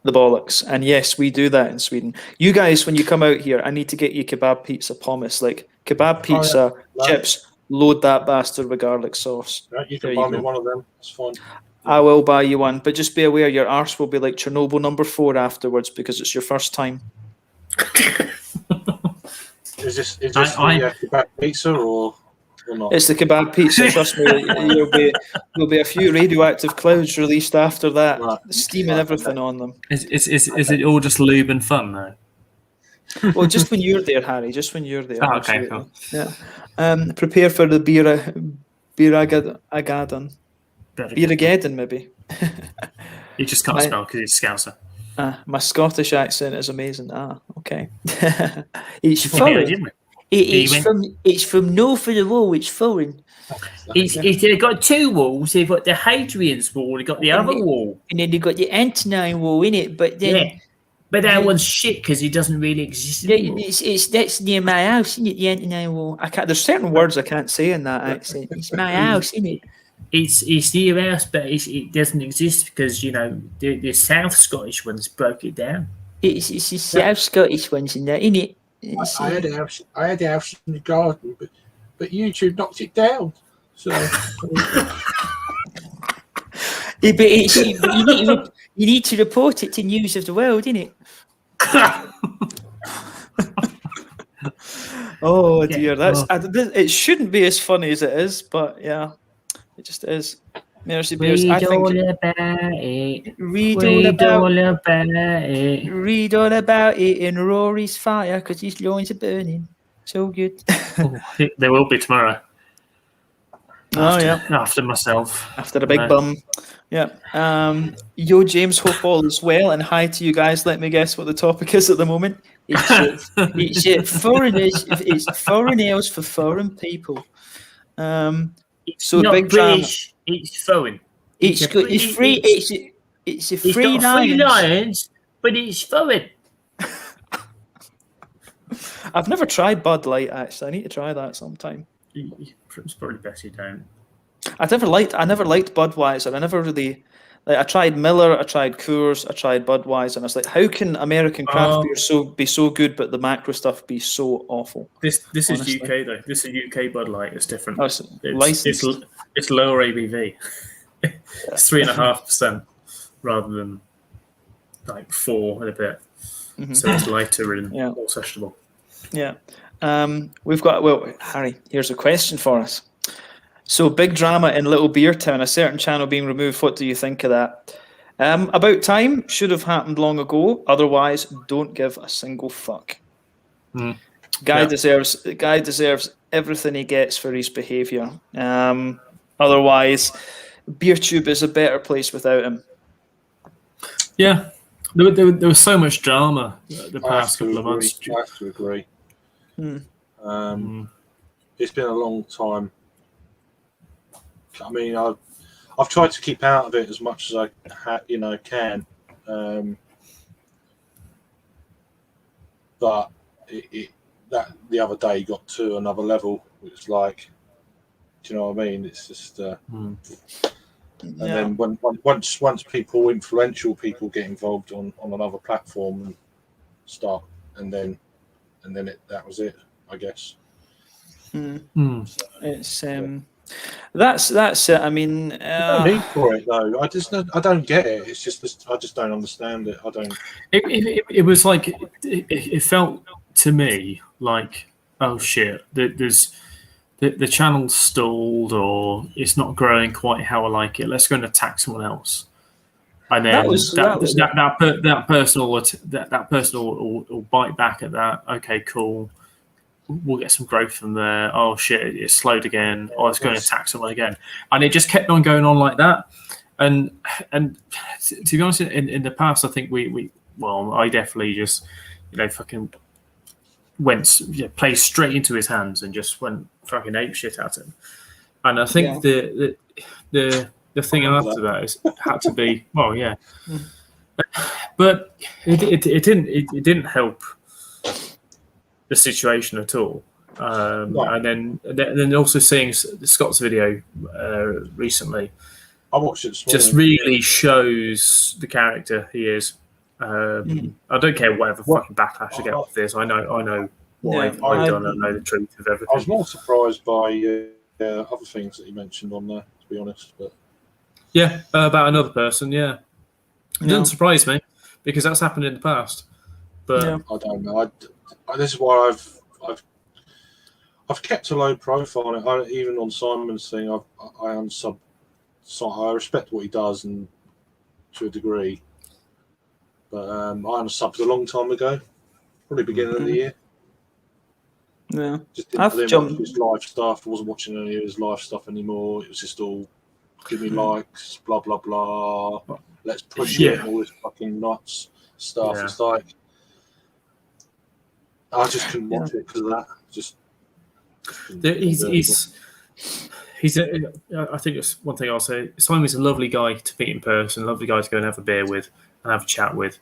the bollocks. And yes, we do that in Sweden. You guys, when you come out here, I need to get you kebab pizza pommes. Like kebab pizza, chips, load that bastard with garlic sauce. Right, you can buy me one of them. It's fine. I will buy you one, but just be aware your arse will be like Chernobyl number 4 afterwards because it's your first time. Is this kebab pizza or not? It's the kebab pizza. Trust me, there'll be a few radioactive clouds released after that, steam and everything on them. Is it all just lube and fun though? Well, just when you're there, Harry. Just when you're there. Oh, okay, cool. Yeah. Prepare for the Beerageddon. Beerageddon, maybe. You just can't spell because he's Scouser. My Scottish accent is amazing. Okay. It's foreign. It's from north of the wall. It's foreign. They've got 2 walls. They've got the Hadrian's wall. They've got the other wall, and then they've got the Antonine wall in it. But then, but that one's shit because it doesn't really exist anymore. That's near my house, isn't it? The Antonine wall. There's certain words I can't say in that accent. It's my house, isn't it? It's near your house, but it doesn't exist because the South Scottish ones broke it down. It's the South Scottish ones in there, isn't it? I had a house in the garden, but YouTube knocked it down. So but you need to report it to News of the World, innit? Oh Yeah. dear, it shouldn't be as funny as it is, but yeah, it just is. Mersey Bears. I Read think all about it. read all about it in Rory's fire because his loins are burning. So good. Oh, there will be tomorrow. Oh yeah, After myself. after a big bum. Yeah. Yo, James, hope all is well, and hi to you guys. Let me guess what the topic is at the moment. It's foreigners. It's foreigners for foreign people. It's So not big drama. British. It's foreign. It's good. It's free. It's a It's free got three lions. lions, but it's foreign. I've never tried Bud Light actually. I need to try that sometime. It's probably best you don't. I never liked Budweiser. I never really like. I tried Miller, I tried Coors, I tried Budweiser, and I was like, how can American craft beer be so good, but the macro stuff be so awful? This honestly. is UK though. This is UK Bud Light. It's different. Oh, it's It's lower ABV. It's 3.5% rather than like 4 and a bit. Mm-hmm. So it's lighter and more sessionable. Yeah. We've got, Harry, here's a question for us. So big drama in Little Beer Town, a certain channel being removed. What do you think of that? About time, should have happened long ago. Otherwise, don't give a single fuck. Guy deserves everything he gets for his behaviour. Otherwise, BeerTube is a better place without him. Yeah, there was so much drama the past couple of months. I have to agree. It's been a long time. I mean, I've tried to keep out of it as much as I can, but that the other day got to another level. It's like, do you know what I mean? It's just, and then once influential people get involved on another platform and start, and then that was it, I guess. It's that's it. I mean, no need for it though. I don't get it. It's just I just don't understand it. I don't. It was like it felt to me like, oh shit, there's the channel's stalled or it's not growing quite how I like it. Let's go and attack someone else. And then that person will bite back at that. Okay, cool. We'll get some growth from there. Oh shit, it's slowed again. Oh, let's go and attack someone again. And it just kept on going on like that. And to be honest, in the past, I think I definitely just fucking went played straight into his hands and just went fucking ape shit at him. And I think the thing after that had to be but it didn't help the situation at all. And then also seeing Scott's video recently, I watched it. Just really shows the character he is. I don't care whatever fucking backlash I get off this. I know what I've done. I know the truth of everything. I was more surprised by other things that he mentioned on there, to be honest. But about another person. It doesn't surprise me because that's happened in the past. But I don't know. This is why I've kept a low profile on it. I, even on Simon's thing, I unsub. So I respect what he does, and to a degree. But I unsubbed a long time ago, probably beginning of the year. Yeah, just didn't watch his live stuff. I wasn't watching any of his live stuff anymore. It was just all give me likes, blah blah blah. Let's push it, and all this fucking nuts stuff. It's like I just couldn't watch it because of that. I think it's one thing I'll say. Simon's a lovely guy to meet in person, lovely guy to go and have a beer with and have a chat with.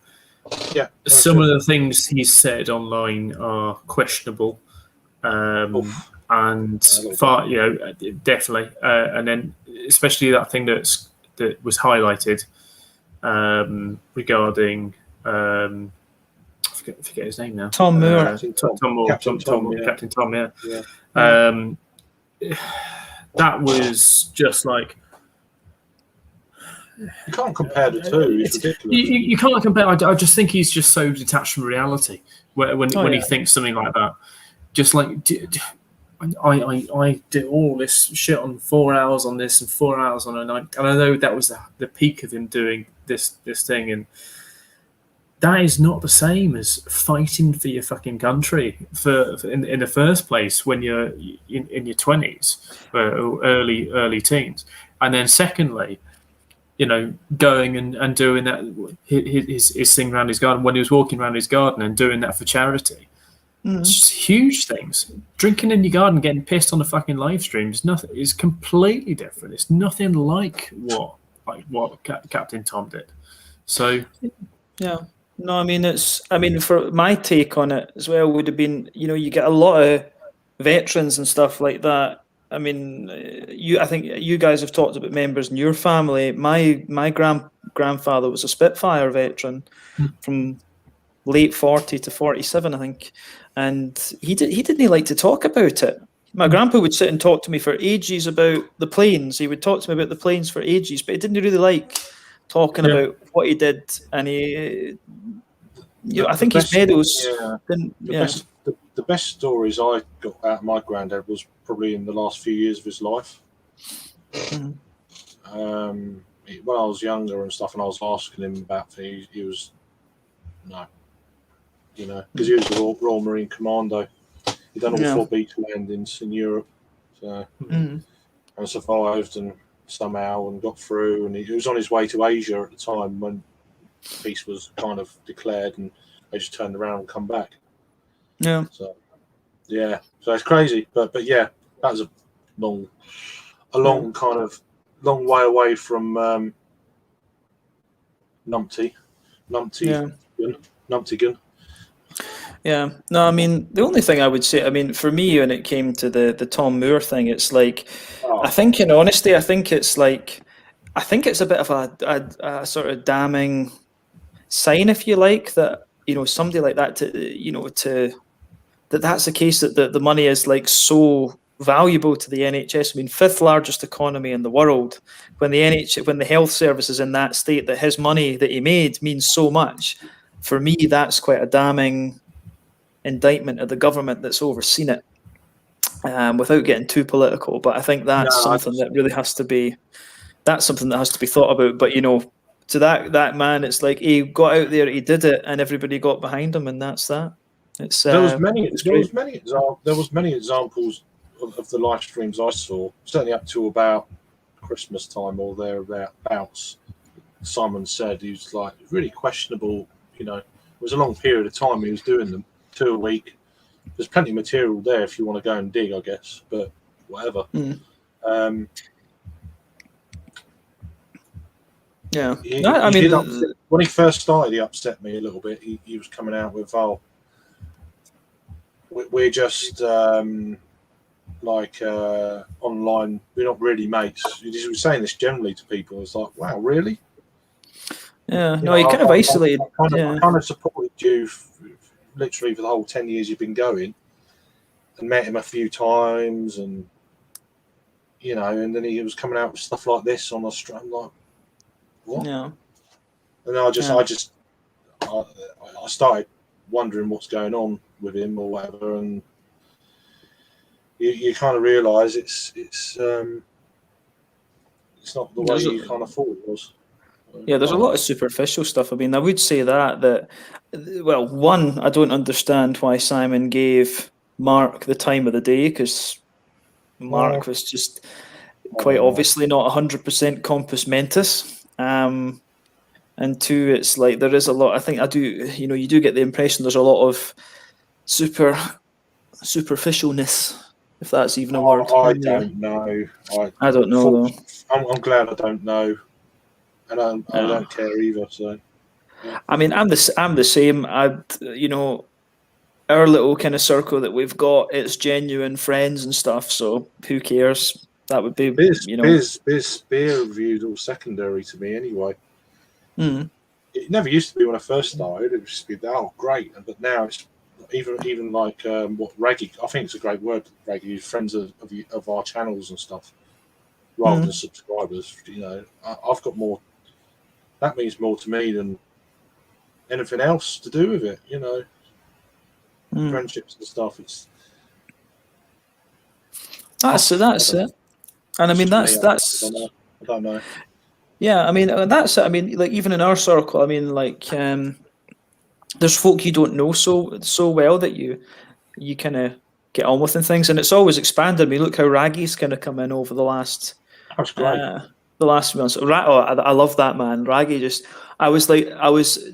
Yeah. Some of the things he's said online are questionable, and far, definitely. And then especially that thing that was highlighted regarding. I forget his name now. Tom Moore. Captain Tom. That was just like you can't compare the two. It's ridiculous. You can't compare. I just think he's just so detached from reality when he thinks something like that. just like I did all this shit on 4 hours on this and 4 hours on a night, and I know that was the peak of him doing this thing, and that is not the same as fighting for your fucking country in the first place when you're in your 20s or early teens, and then secondly, going and doing that his thing around his garden when he was walking around his garden and doing that for charity. It's just huge things. Drinking in your garden, getting pissed on a fucking live stream is nothing. It's completely different. It's nothing like what Captain Tom did. So, yeah, no, I mean, for my take on it as well would have been, you get a lot of veterans and stuff like that. I mean, I think you guys have talked about members in your family. My grandfather was a Spitfire veteran from late 40 to 47, I think. And he didn't like to talk about it. My grandpa would sit and talk to me for ages about the planes. He would talk to me about the planes for ages, but he didn't really like talking about what he did. And I think his medals. The best stories I got out of my granddad was probably in the last few years of his life. When I was younger and stuff, and I was asking him about things, he was no. Because he was the Royal Marine Commando. He'd done all 4 beach landings in Europe, so and survived and somehow and got through. And he was on his way to Asia at the time when peace was kind of declared, and they just turned around and come back. Yeah. So it's crazy, but yeah, that was a long kind of long way away from Numpty Gun. Yeah, no, I mean, the only thing I would say, I mean, for me, when it came to the Tom Moore thing, it's like, I think, in honesty, I think it's a bit of a sort of damning sign, if you like, that, somebody like that, that's the case, that the money is like so valuable to the NHS. I mean, 5th largest economy in the world. When the health service is in that state, that his money that he made means so much. For me, that's quite a damning indictment of the government that's overseen it, without getting too political. But I think that's something that really has to be thought about. But to that man, it's like he got out there, he did it, and everybody got behind him, and that's that. There was many examples of the live streams I saw, certainly up to about Christmas time or thereabouts. Simon said he was like really questionable. It was a long period of time he was doing them, 2 a week. There's plenty of material there if you want to go and dig, I guess, but whatever. When he first started, he upset me a little bit. He was coming out with, we're just online, we're not really mates. He was saying this generally to people. It's like, wow, really? Yeah, he kind of isolated. I kind of supported you literally for the whole 10 years you've been going, and met him a few times, and and then he was coming out with stuff like this on Australia. I'm like, what? Yeah. And I started wondering what's going on with him or whatever, and you kind of realise it's not the way you kind of thought it was. Yeah, there's a lot of superficial stuff. I mean, I would say that well, one, I don't understand why Simon gave Mark the time of the day, because Mark was just quite obviously not 100% compos mentis. And two, it's like there is a lot. I think you do get the impression there's a lot of superficialness, if that's even a word. I don't know. I don't know, though. I'm glad I don't know. And I don't care either. So, yeah. I mean, I'm the same. Our little kind of circle that we've got, it's genuine friends and stuff. So who cares? That would be, Biz beer reviews all secondary to me anyway. It never used to be when I first started. It would just be great, but now it's even like what Raggy. I think it's a great word, Raggy. Friends of our channels and stuff, rather than subscribers. I've got more. That means more to me than anything else to do with it, friendships and stuff. That's it. And I mean, that's I don't know. yeah. I mean, that's it. I mean, like even in our circle, I mean, like there's folk you don't know so well that you kind of get on with and things, and it's always expanded. I mean, look how Raggy's kind of come in over the last That's great. the last few months. I love that man. Raggy just. I was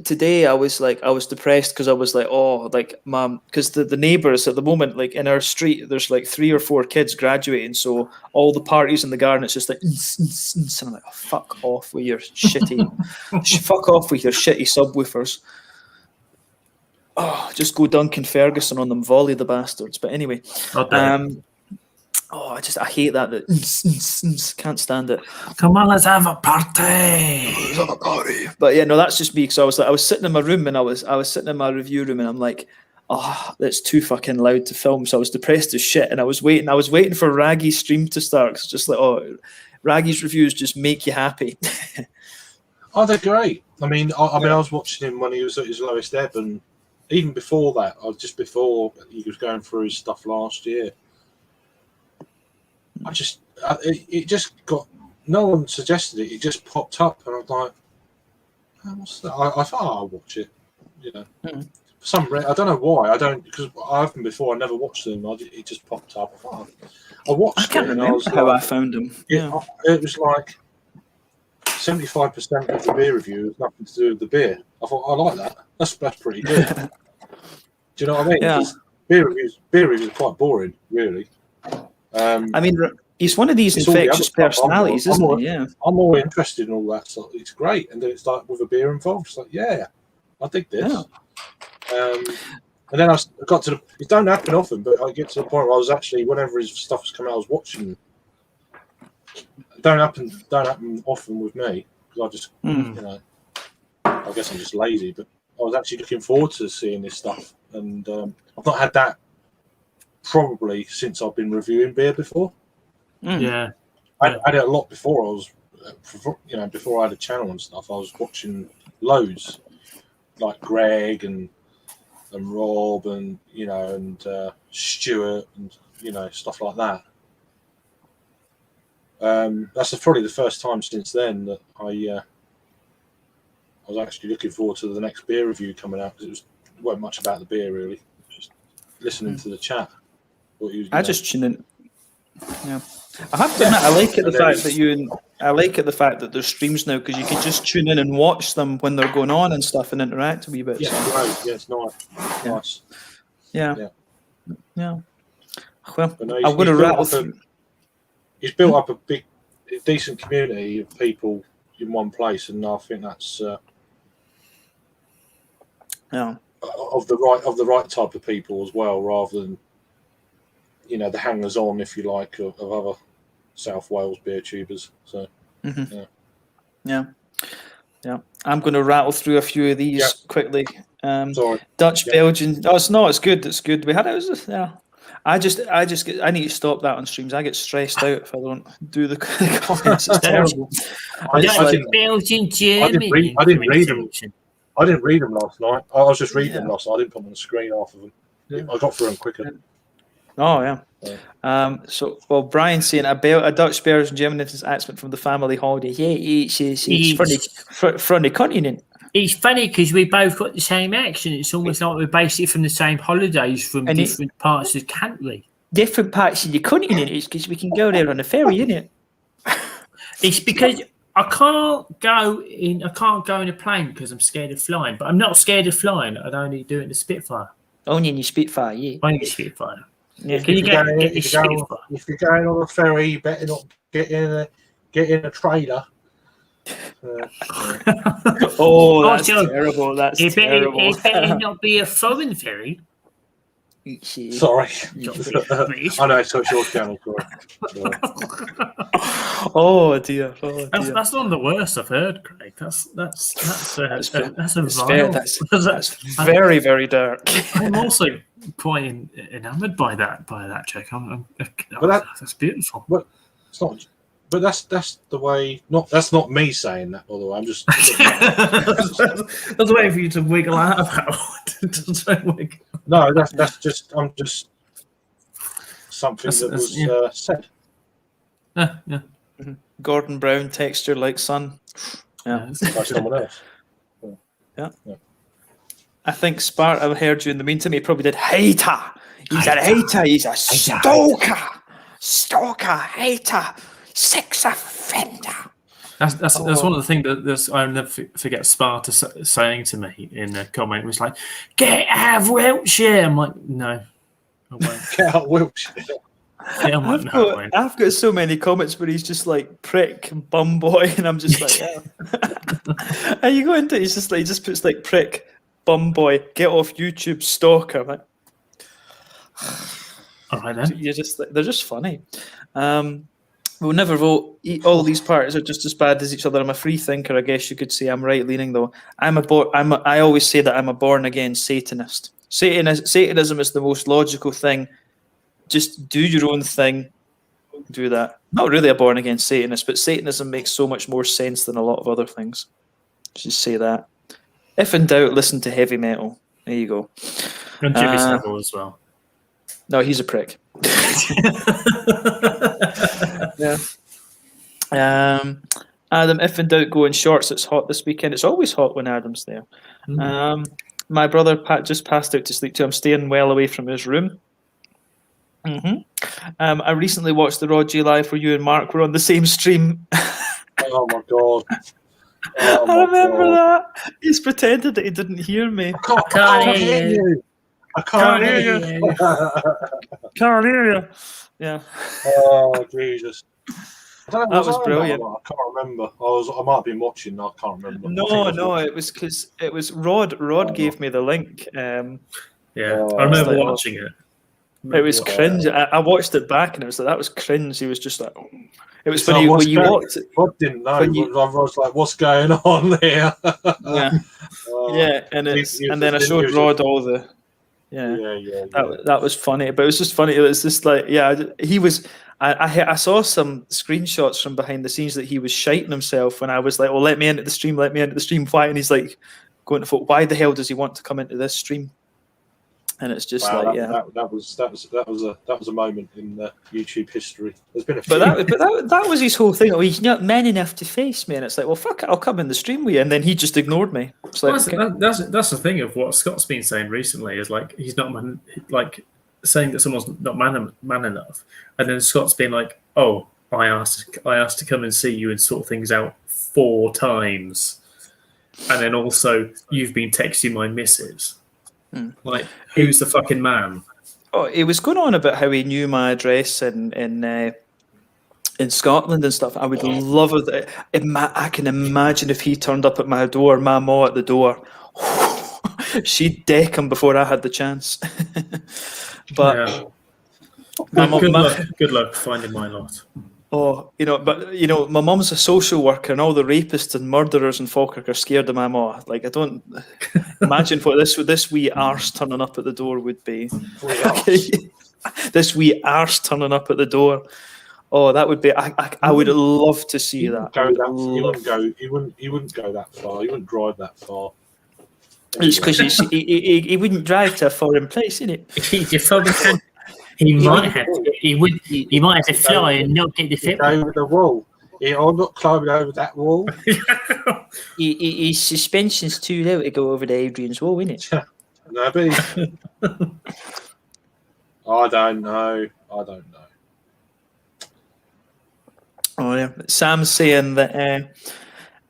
depressed because I was like, oh, like mom, because the neighbours at the moment, like in our street, there's like 3 or 4 kids graduating, so all the parties in the garden, it's just like, and I'm like, oh, fuck off with your shitty, fuck off with your shitty subwoofers. Oh, just go Duncan Ferguson on them, volley the bastards. But anyway, I hate that. Can't stand it. Come on, let's have a party. But yeah, no, that's just me. Because I was sitting in my room and I was sitting in my review room and I'm like, oh, that's too fucking loud to film. So I was depressed as shit and I was waiting for Raggy's stream to start. Cause just like, oh, Raggy's reviews just make you happy. Oh, they're great. I mean, I was watching him when he was at his lowest ebb, and even before that, just before he was going through his stuff last year. It just got, no one suggested it. It just popped up, and I was like, oh, what's that? I thought, oh, I'll watch it. You know, for some reason, I don't know why. I don't, because I haven't before. I never watched them. It just popped up. I watched. I can't remember how I found him. Yeah, it was like 75% of the beer review has nothing to do with the beer. I thought, I like that. That's pretty good. Do you know what I mean? Yeah. Beer reviews are quite boring, really. I mean, he's one of these infectious personalities, isn't he? Yeah. I'm more interested in all that stuff. It's great, and then it's like with a beer involved. It's like, yeah, I dig this. Yeah. And then I got to it don't happen often, but I get to the point where I was actually, whenever his stuff was coming out, I was watching. It don't happen often with me because I just, you know, I guess I'm just lazy. But I was actually looking forward to seeing this stuff, and I've not had that probably since I've been reviewing beer before. Yeah, I had it a lot before. I was, before I had a channel and stuff. I was watching loads, like Greg and Rob and Stuart and stuff like that. That's probably the first time since then that I was actually looking forward to the next beer review coming out, because it wasn't much about the beer really, just listening to the chat. Just tune in. Yeah, I have to admit, I like it the fact that there's streams now, because you can just tune in and watch them when they're going on and stuff and interact a wee bit. Yeah, right. Yeah, it's nice. Yeah. Nice. Yeah. Well, No, I'm going to rattle through. He's built up a decent community of people in one place, and I think that's of the right type of people as well, rather than the hangers-on, if you like, of other South Wales beer tubers. So yeah. I'm going to rattle through a few of these quickly. Sorry. Dutch, Belgian. Oh, it's good. It's good. We had it. I need to stop that on streams. I get stressed out if I don't do the comments. It's terrible. Belgian, Germany. I didn't read them. I didn't read them last night. I was just reading them last night. I didn't put them on the screen, half of them. Yeah. I got through them quicker. Oh yeah. Brian's saying a Dutch Belgian German accent from the family holiday. Yeah, it's from the continent. It's funny because we both got the same accent. It's almost like we're basically from the same holidays from different parts of the country. Different parts of the continent is because we can go there on a ferry, isn't it? It's because I can't go in a plane because I'm scared of flying. But I'm not scared of flying. I'd only do it in the Spitfire. Only in the Spitfire, yeah. Only in the Spitfire. Yeah. Can you get the Spitfire? If you're going on a ferry, you better not get in a trailer. That's terrible. That's terrible. It better not be a foreign ferry. Sorry. I know, so it's your channel. Sorry. Oh dear. That's not the worst I've heard, Craig. That's very, very dark. I'm also quite enamoured by that, Jack. That's beautiful. But it's not. But that's the way. That's not me saying that, by the way. I'm just. That's waiting for you to wiggle out of that. No, that's just. I'm just something That's- that was that's- said. Yeah. Gordon Brown texture like sun. Yeah. By someone else. I think Spart, I heard you in the meantime, he probably did hater. He's a hater. He's a stalker. Stalker, hater, sex offender. That's one of the things that I'll never forget Sparta saying to me in a comment. It was like, "Get out of Wiltshire." I'm like, "No, I won't." Get out Wiltshire. Yeah, I'm like, "No, I won't." I've got so many comments where he's just like prick, bum boy, and I'm just like, yeah. And you go into it, he's just like, he just puts like prick, bum boy, get off YouTube, stalker. I'm like, All right then. you're just like, they're just funny. We'll never vote. All these parties are just as bad as each other. I'm a free thinker, I guess you could say. I'm right leaning though. I always say that I'm a born again Satanist. Satanism is the most logical thing. Just do your own thing. Do that. Not really a born again Satanist, but Satanism makes so much more sense than a lot of other things. Just say that. If in doubt, listen to heavy metal. There you go. And Jimmy Savile as well. No, he's a prick. Yeah. Adam, if in doubt, go in shorts. It's hot this weekend. It's always hot when Adam's there. My brother Pat just passed out to sleep too. I'm staying well away from his room. I recently watched the Raw G Live where you and Mark were on the same stream. Oh my god. I remember that. He's pretended that he didn't hear me. I can't hear you. I can't hear you. Can't hear you. Yeah. Oh Jesus. That was brilliant. I can't remember. I might have been watching. I can't remember. No, it was because it was Rod. Rod gave me the link. Yeah, I remember watching it. It was cringe. I watched it back and it was like, that was cringe. He was just like, it was So when you watched it. I didn't know. I was like, "What's going on here?" Yeah, yeah, and then I showed Rod all the. Yeah. That was funny, but it was just funny. It was just like, yeah, he was. I saw some screenshots from behind the scenes that he was shiting himself when I was like, "Well, let me into the stream. Let me into the stream." Why? And he's like, going to why the hell does he want to come into this stream? And it's just wow, like, that was a moment in YouTube history. There's been a few. But that was his whole thing. Oh, he's not man enough to face me, and it's like, well, fuck it, I'll come in the stream with you. And then he just ignored me. It's like, that's the thing of what Scott's been saying recently is like he's not saying that someone's not man enough, and then Scott's been like, oh, I asked to come and see you and sort things out 4 times, and then also you've been texting my missus. Like, who's the fucking man? Oh, he was going on about how he knew my address in Scotland and stuff. I would love it. I can imagine if he turned up at my door, my ma at the door, she'd deck him before I had the chance. But yeah. Good luck finding my lot. Oh, my mum's a social worker, and all the rapists and murderers in Falkirk are scared of my ma. Like, I don't imagine what this wee arse turning up at the door would be. This wee arse turning up at the door. Oh, that would be. I would love to see that. He wouldn't go that far. He wouldn't drive that far. It's because he wouldn't drive to a foreign place, innit? He might have to fly and not get the fit. Over the wall. I'm not climbing over that wall. His suspension's too low to go over the Adrian's wall, isn't it? Maybe. I don't know. Oh yeah, Sam's saying that.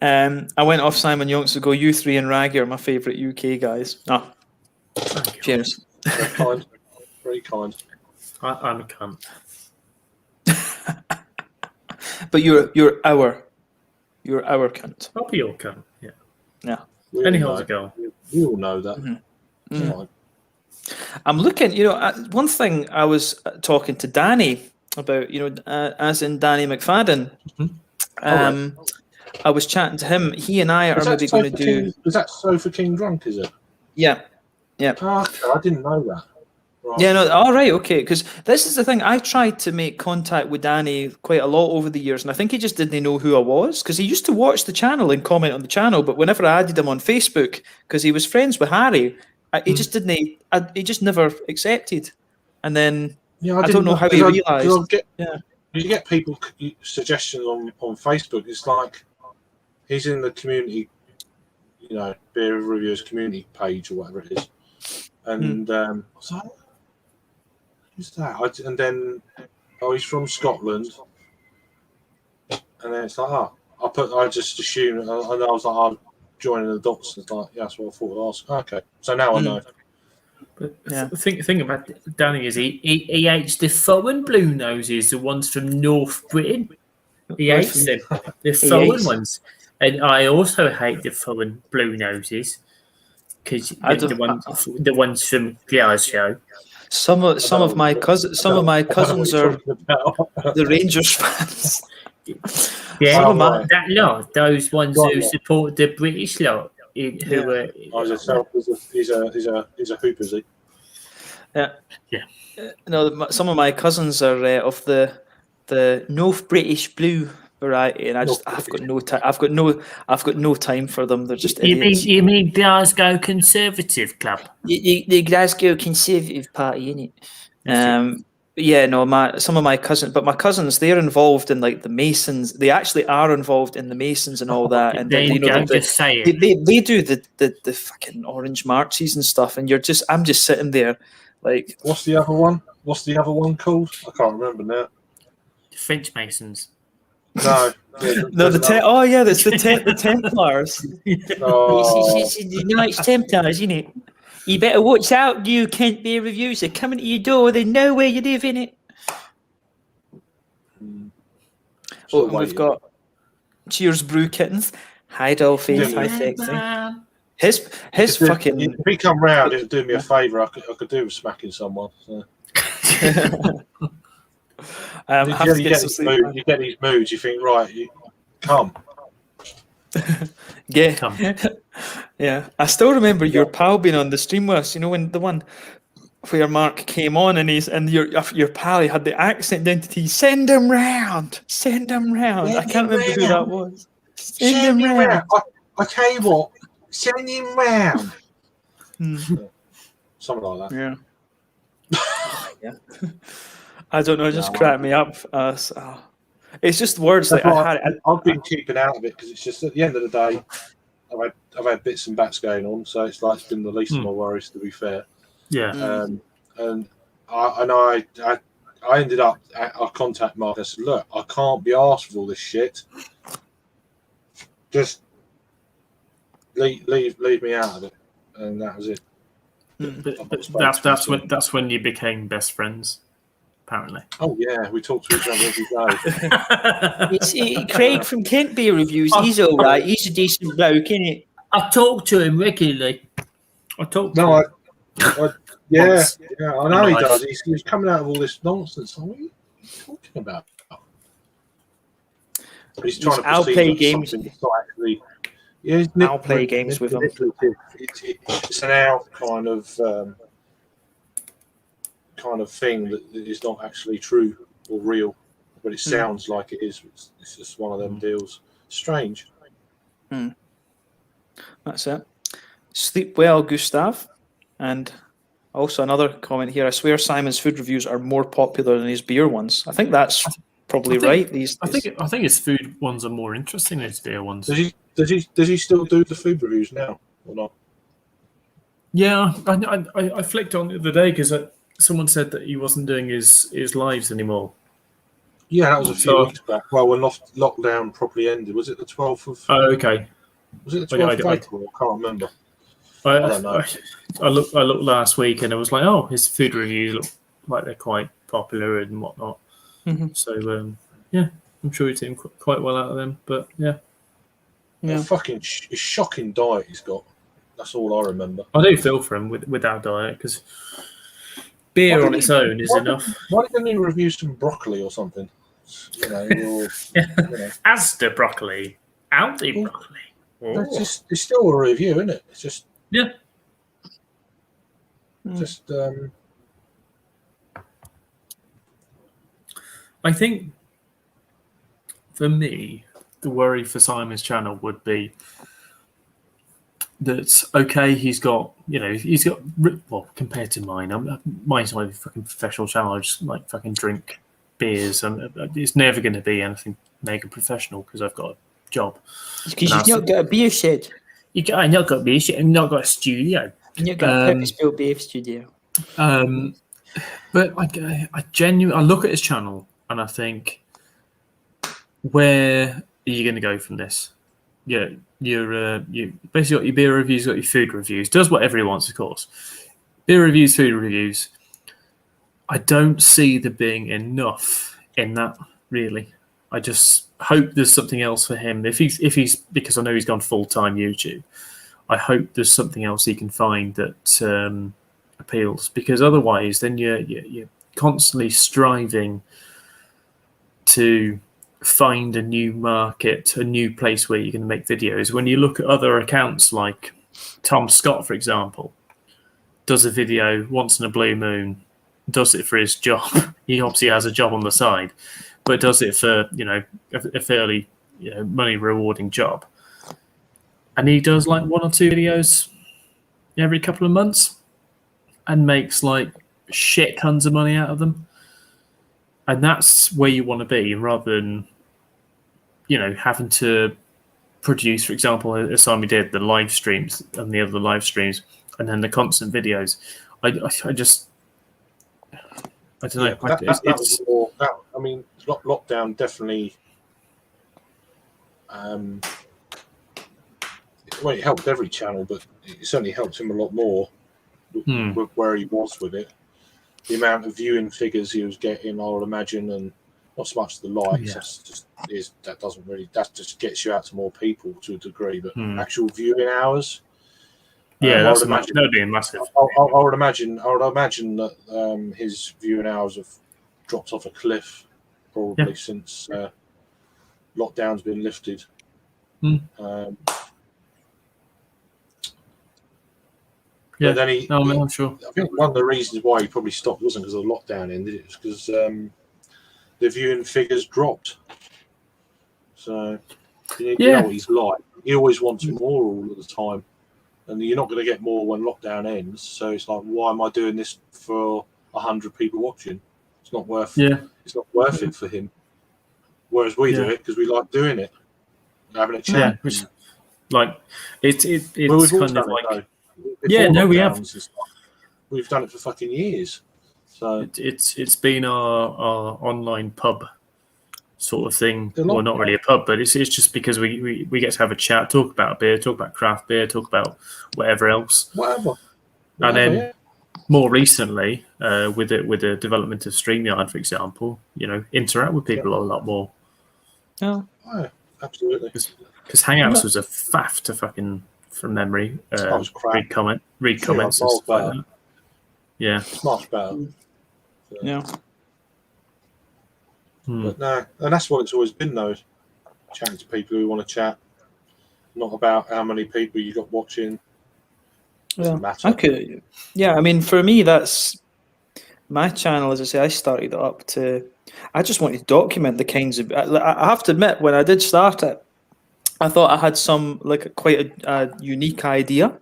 I went off Simon Yonks to go. You 3 and Raggy are my favourite UK guys. Oh, cheers. Very kind. Very kind. I'm a cunt. But you're our cunt. I'll be your cunt. Yeah. Yeah. Anyhow, go. We all know that. Mm-hmm. I'm looking. One thing I was talking to Danny about. As in Danny McFadden. Right. I was chatting to him. He and I are maybe going to do. Is that Sofa King Drunk? Is it? Yeah. Oh, I didn't know that. Right. Yeah, no, all right, okay. Because this is the thing. I tried to make contact with Danny quite a lot over the years, and I think he just didn't know who I was because he used to watch the channel and comment on the channel. But whenever I added him on Facebook, because he was friends with Harry, he just didn't. He just never accepted. And then Yeah, I don't know how he realised. Yeah. You get people suggestions on Facebook. It's like he's in the community, beer reviewers community page or whatever it is, and I was like, who's that? And then, he's from Scotland, and then it's like, I just assumed, and I was like, I'm joining the dots. It's like, yeah, that's what I thought I'd ask. Okay, so now I know. But the thing about Danny is he hates the foreign blue noses, the ones from North Britain. He hates them, the foreign ones. And I also hate the foreign blue noses because the ones from Glasgow. Some of my cousins are the Rangers fans. Yeah, that lot, those ones who support the British lot. He's a hoop, is he? Yeah. Yeah. No, some of my cousins are of the North British blue variety, and I've got no time. I've got no time for them. They're just idiots. You mean Glasgow Conservative Club? The Glasgow Conservative Party, innit? Some of my cousins, but my cousins, they're involved in like the Masons. They actually are involved in the Masons and all that. And they don't just say it. They do the fucking orange marches and stuff. And I'm just sitting there, like. What's the other one? What's the other one called? I can't remember now. The French Masons. No. No, that's the Templars. The Knights Templars, isn't it? You better watch out, you Kent Beer Reviews. They're coming to your door. They know where you live, innit? We've got Cheers Brew Kittens. Hi, Dolphy. Hi, Sexy. His fucking... If he come round, it'd do me a favour. I could do with smacking someone. So. You get these moods, you think, right, come. Yeah. Come. Yeah. I still remember your pal being on the stream with us, when the one where Mark came on and your pal, he had the accent down to T. Send him round. I can't remember who that was. Send him round. I tell you what, send him round. Something like that. Yeah. I don't know, it just cracked me up. It's just words like I've been keeping out of it because it's just at the end of the day, I've had bits and bats going on, so it's been the least of my worries, to be fair. Yeah. And I ended up, I contacted Mark. I said, look, I can't be arsed with all this shit. Just leave me out of it, and that was it. But that's when you became best friends. Apparently. Oh yeah, we talk to each other every day. Craig from Kent Beer Reviews. He's all right. He's a decent bloke, isn't he? I talk to him regularly. I know he does. He's coming out of all this nonsense. What are you talking about? He's trying to play games. I'll play games with him. It's an out kind of thing that is not actually true or real, but it sounds like it is. It's just one of them deals. Strange. That's it. Sleep well, Gustav. And also another comment here. I swear Simon's food reviews are more popular than his beer ones. I think that's probably right. I think his food ones are more interesting than his beer ones. Does he still do the food reviews now or not? Yeah, I flicked on the other day because someone said that he wasn't doing his lives anymore. Yeah, that was a few weeks back. Well, when lockdown properly ended, was it the 12th of? Oh, okay. Was it the 12th of April? I can't remember. I don't know. I looked last week and I was like, oh, his food reviews look like they're quite popular and whatnot. So yeah, I'm sure he's doing quite well out of them. But yeah. Fucking shocking diet he's got. That's all I remember. I do feel for him with our diet because beer on its own is enough. Why didn't he review some broccoli or something? Asda broccoli, Aldi broccoli. It's still a review, isn't it? It's just I think for me, the worry for Simon's channel would be That's okay. He's got, well, compared to mine, mine's like a fucking professional channel. I just like fucking drink beers, and it's never going to be anything mega professional because I've got a job. Because you've not got a beer shed. I've not got beer shed, and not got a studio. You've not got a purpose-built beer studio. But I genuinely, I look at his channel and I think, where are you going to go from this? Yeah, you basically got your beer reviews, got your food reviews. Does whatever he wants, of course. Beer reviews, food reviews. I don't see there being enough in that, really. I just hope there's something else for him. If he's because I know he's gone full-time YouTube. I hope there's something else he can find that appeals, because otherwise, then you're constantly striving to find a new market, a new place where you're going to make videos. When you look at other accounts like Tom Scott, for example, does a video once in a blue moon, does it for his job. He obviously has a job on the side, but does it for a fairly money rewarding job. And he does like 1 or 2 videos every couple of months and makes like shit tons of money out of them. And that's where you want to be, rather than, having to produce, for example, as Simon did, the live streams and the other live streams, and then the constant videos. I don't know. Yeah, lockdown definitely. Well, it helped every channel, but it certainly helped him a lot more with where he was with it. The amount of viewing figures he was getting, I would imagine, and not so much the likes. That just gets you out to more people to a degree. But actual viewing hours, that would be massive. I would imagine that his viewing hours have dropped off a cliff probably since lockdown's been lifted. Yeah, then I'm sure. I think one of the reasons why he probably stopped wasn't because of the lockdown ended. It was because the viewing figures dropped. So you know what he's like. He always wants more all of the time, and you're not going to get more when lockdown ends. So it's like, why am I doing this for 100 people watching? It's not worth. It's not worth it for him. Whereas we do it because we like doing it, having a chat. Yeah, like it's kind of like. We have. We've done it for fucking years. So it's been our online pub sort of thing. Well, not really a pub, but it's just because we get to have a chat, talk about beer, talk about craft beer, talk about whatever else. And then more recently, with the development of StreamYard, for example, interact with people a lot more. Yeah, absolutely. Because Hangouts was a faff to fucking. From memory, read comments. And stuff like that. Yeah, it's much better. Yeah. But no, and that's what it's always been, though. Chatting to people who want to chat, not about how many people you got watching. Doesn't matter. I mean, for me, that's my channel. As I say, I started it up I just want to document the kinds of. I have to admit, when I did start it, I thought I had quite a unique idea,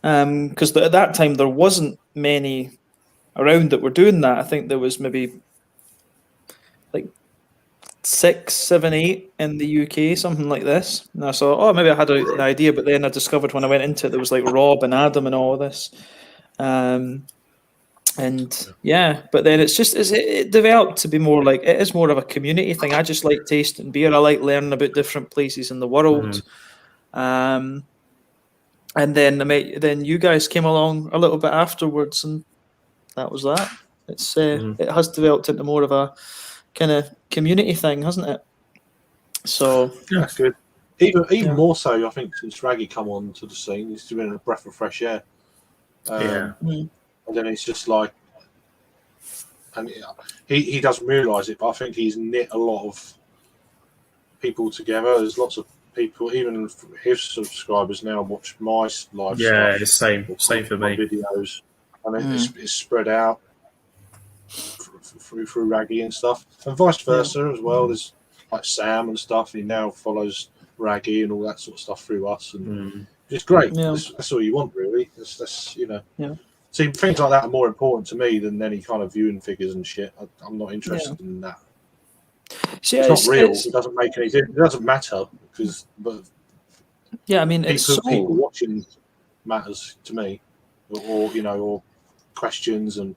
because at that time there wasn't many around that were doing that. I think there was maybe like 6, 7, 8 in the UK, something like this. And I thought, maybe I had an idea, but then I discovered when I went into it, there was like Rob and Adam and all this. But then it developed to be more like, it is more of a community thing. I just like tasting beer. I like learning about different places in the world. And then you guys came along a little bit afterwards, and that was that. It's it has developed into more of a kind of community thing, hasn't it? So that's good. Even more so, I think, since Raggy come on to the scene, he's been a breath of fresh air. And then it's just like, and he doesn't realise it, but I think he's knit a lot of people together. There's lots of people, even his subscribers now watch my live stuff. Yeah, the same for me. Videos, and it's spread out through Raggy and stuff, and vice versa as well. There's like Sam and stuff. He now follows Raggy and all that sort of stuff through us, and It's great. Yeah. That's all you want, really. That's Yeah. See, things like that are more important to me than any kind of viewing figures and shit. I'm not interested in that. See, It's not real. It doesn't make any difference. It doesn't matter because, but yeah, I mean, it's people watching matters to me, or questions and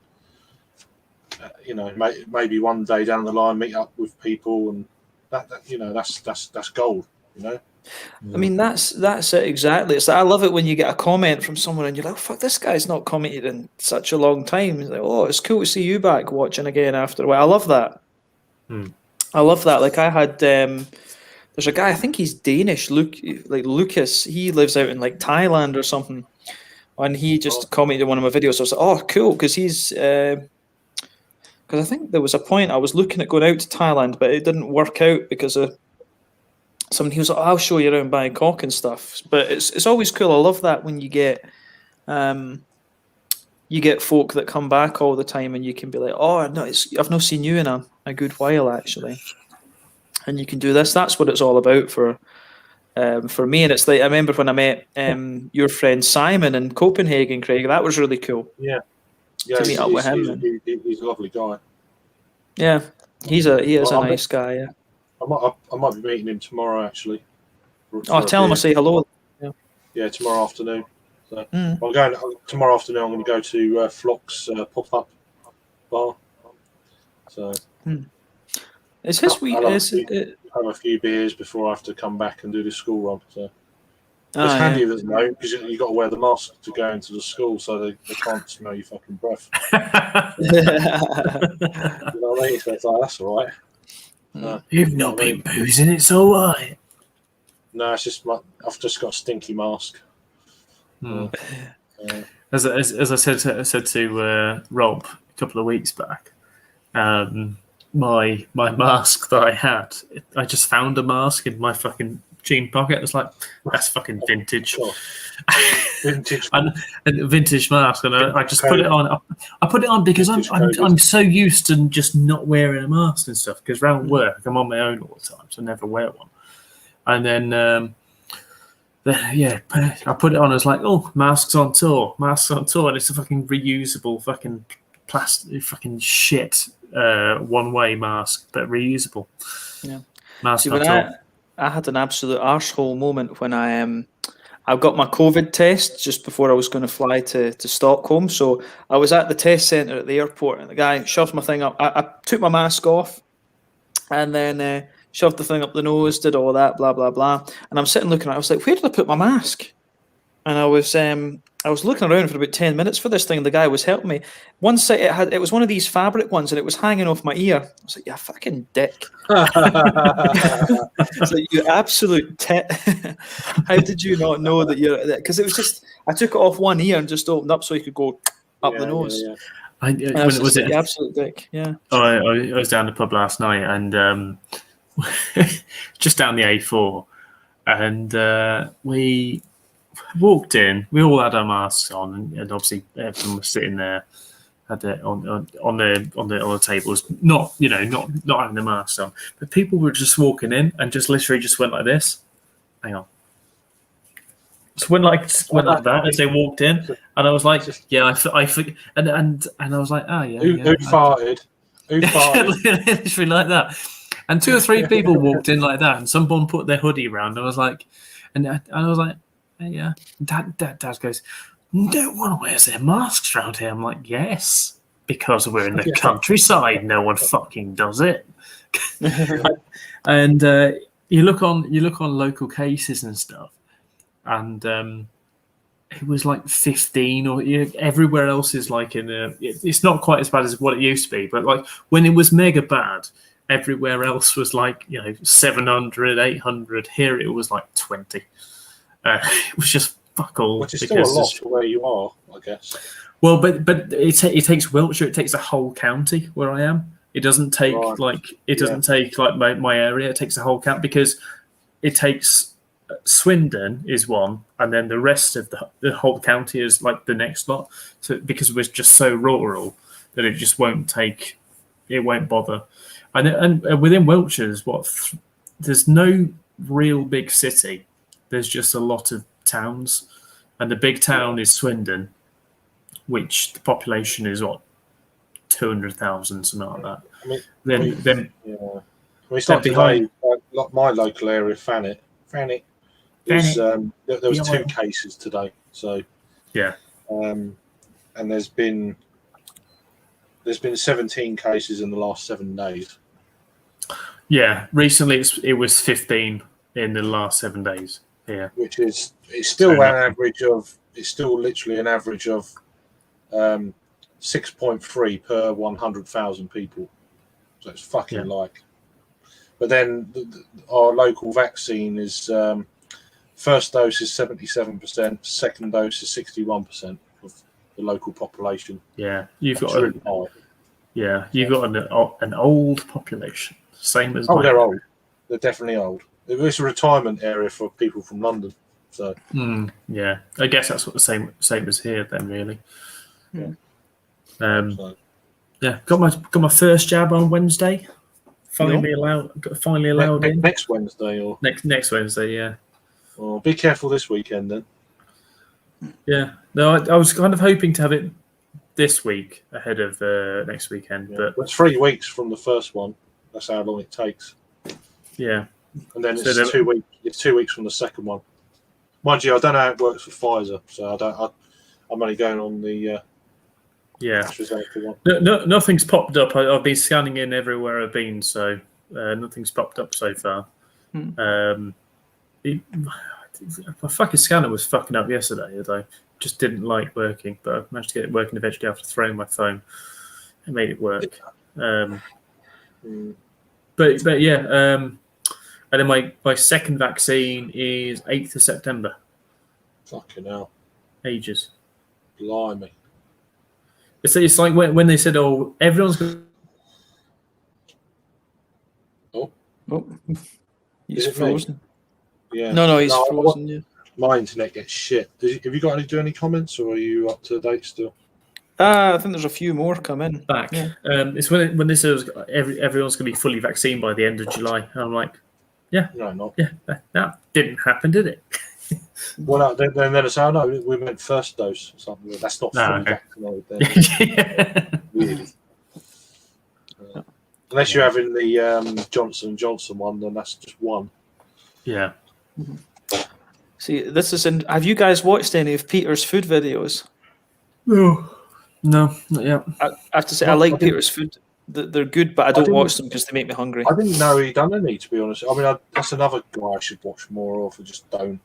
maybe one day down the line meet up with people and that's gold. I mean, that's it exactly. It's like, I love it when you get a comment from someone and you're like, oh, fuck, this guy's not commented in such a long time. It's like, oh, it's cool to see you back watching again after a while. I love that. I love that. Like I had, there's a guy, I think he's Danish, Lucas. He lives out in like Thailand or something, and he just commented on one of my videos. I was like, oh, cool, because he's, because I think there was a point I was looking at going out to Thailand, but it didn't work out because of. Somebody who was like, I'll show you around Bangkok and stuff. But it's always cool. I love that when you get folk that come back all the time and you can be like, oh no, I've not seen you in a good while actually. And you can do this. That's what it's all about for me. And it's like I remember when I met your friend Simon in Copenhagen, Craig. That was really cool. Yeah. To meet up with him. He's a lovely guy. Yeah. He is a nice guy, yeah. I might be meeting him tomorrow, actually. Tell him I say hello. Yeah, tomorrow afternoon. So tomorrow afternoon. I'm going to go to Flock's pop-up bar. So is his have a few beers before I have to come back and do the school run. So it's handy if there's no, because you got to wear the mask to go into the school, so they can't smell your fucking breath. You know what I mean? So it's like, that's all right. You've not been boozing, it's all right. No, it's just I've just got a stinky mask. As I said to Rob a couple of weeks back, my mask that I had, I just found a mask in my fucking jean pocket. It's like, that's fucking vintage. Vintage. and vintage mask, and I just put it on. I put it on because I'm so used to just not wearing a mask and stuff. Because around work, I'm on my own all the time, so I never wear one. And then, I put it on. I was like, oh, masks on tour, and it's a fucking reusable fucking plastic fucking shit one-way mask, but reusable. Yeah. Mask on tour. I had an absolute arsehole moment when I got my COVID test just before I was going to fly to Stockholm. So I was at the test centre at the airport and the guy shoved my thing up. I took my mask off and then shoved the thing up the nose, did all that, blah, blah, blah. And I'm sitting looking at it. I was like, where did I put my mask? And I was looking around for about 10 minutes for this thing. The guy was helping me. One side it was one of these fabric ones, and it was hanging off my ear. I was like, "You fucking dick!" It's like, you absolute tit. How did you not know that you're? Because it was just I took it off one ear and just opened up so he could go up the nose. Yeah. I was like, absolute dick. Yeah. I was down the pub last night and just down the A4, and we walked in. We all had our masks on, and obviously everyone was sitting there, had it on the tables, not having the masks on. But people were just walking in and just literally just went like this. Hang on. Just went like that as they walked in, and I was like, yeah, I forget, and I was like, oh yeah. Who farted? Who farted? Literally like that. And 2 or 3 people walked in like that, and someone put their hoodie around. And I was like, and I was like, hey, yeah. Dad goes, no one wears their masks around here. I'm like, yes, because we're in the countryside. No one fucking does it. And you look on local cases and stuff, and it was like 15, or everywhere else is like it's not quite as bad as what it used to be, but like when it was mega bad, everywhere else was like 700, 800. Here it was like 20. It was just fuck all. Which is still a lot for where you are, I guess. Well, but it takes Wiltshire. It takes a whole county where I am. It doesn't take take my area. It takes the whole county, because it takes Swindon is one, and then the rest of the whole county is like the next lot. So because we're just so rural that it just won't take, it won't bother. And within Wiltshire, there's no real big city. There's just a lot of towns, and the big town is Swindon, which the population is what 200,000, something like that. I mean, Then yeah. It's not behind- today. Like my local area, Thanet is there was Yeah. 2 cases today. So yeah, and there's been 17 cases in the last 7 days. yeah. Recently, it was 15 in the last 7 days. Yeah, Which is it's still So an nothing. average of literally an average of 6.3 per 100,000 people. So it's fucking like. But then our local vaccine is first dose is 77%, second dose is 61% of the local population. yeah. You've That's got really high. you've got an old population, same as Oh, mine. they're old. They're definitely old. It's a retirement area for people from London. So Yeah, I guess that's what the same as here then, really. Yeah. so. Yeah, got my first jab on Wednesday. Finally allowed in Next Wednesday or next Wednesday. Yeah, well, be careful this weekend then. yeah. No, I was kind of hoping to have it this week ahead of next weekend, Yeah. but It's 3 weeks from the first one. That's how long it takes. yeah, And then So it's they're- 2 weeks. It's 2 weeks from the second one. Mind you, I don't know how it works for Pfizer, so I'm only going on the yeah. AstraZeneca one. No, nothing's popped up. I've been scanning in everywhere I've been, so nothing's popped up so far. My fucking scanner was fucking up yesterday. I just didn't like working, but I managed to get it working eventually after throwing my phone. It made it work. But yeah, and then my second vaccine is 8th of September. Fucking hell, Ages. blimey! It's like when they said, "Oh, everyone's going." Oh, he's Is it me? frozen. Yeah. No, he's frozen. Yeah. My internet gets shit. Have you got any comments, or are you up to date still? I think there's a few more coming. back. Yeah. It's when this says everyone's going to be fully vaccinated by the end of July. And I'm like, No, not. yeah, that didn't happen, did it? Well, no, then they say, "Oh no, we meant first dose or something." That's not fully okay. vaccinated. Then, really. Unless you're having the Johnson & Johnson one, then that's just one. Yeah. See, this is in. Have you guys watched any of Peter's food videos? No, not yet. I have to say, I Well, like I didn't- Peter's food. They're good, but I don't watch them because they make me hungry. I didn't know he'd done any, to be honest. I mean, that's another guy I should watch more of. I just don't.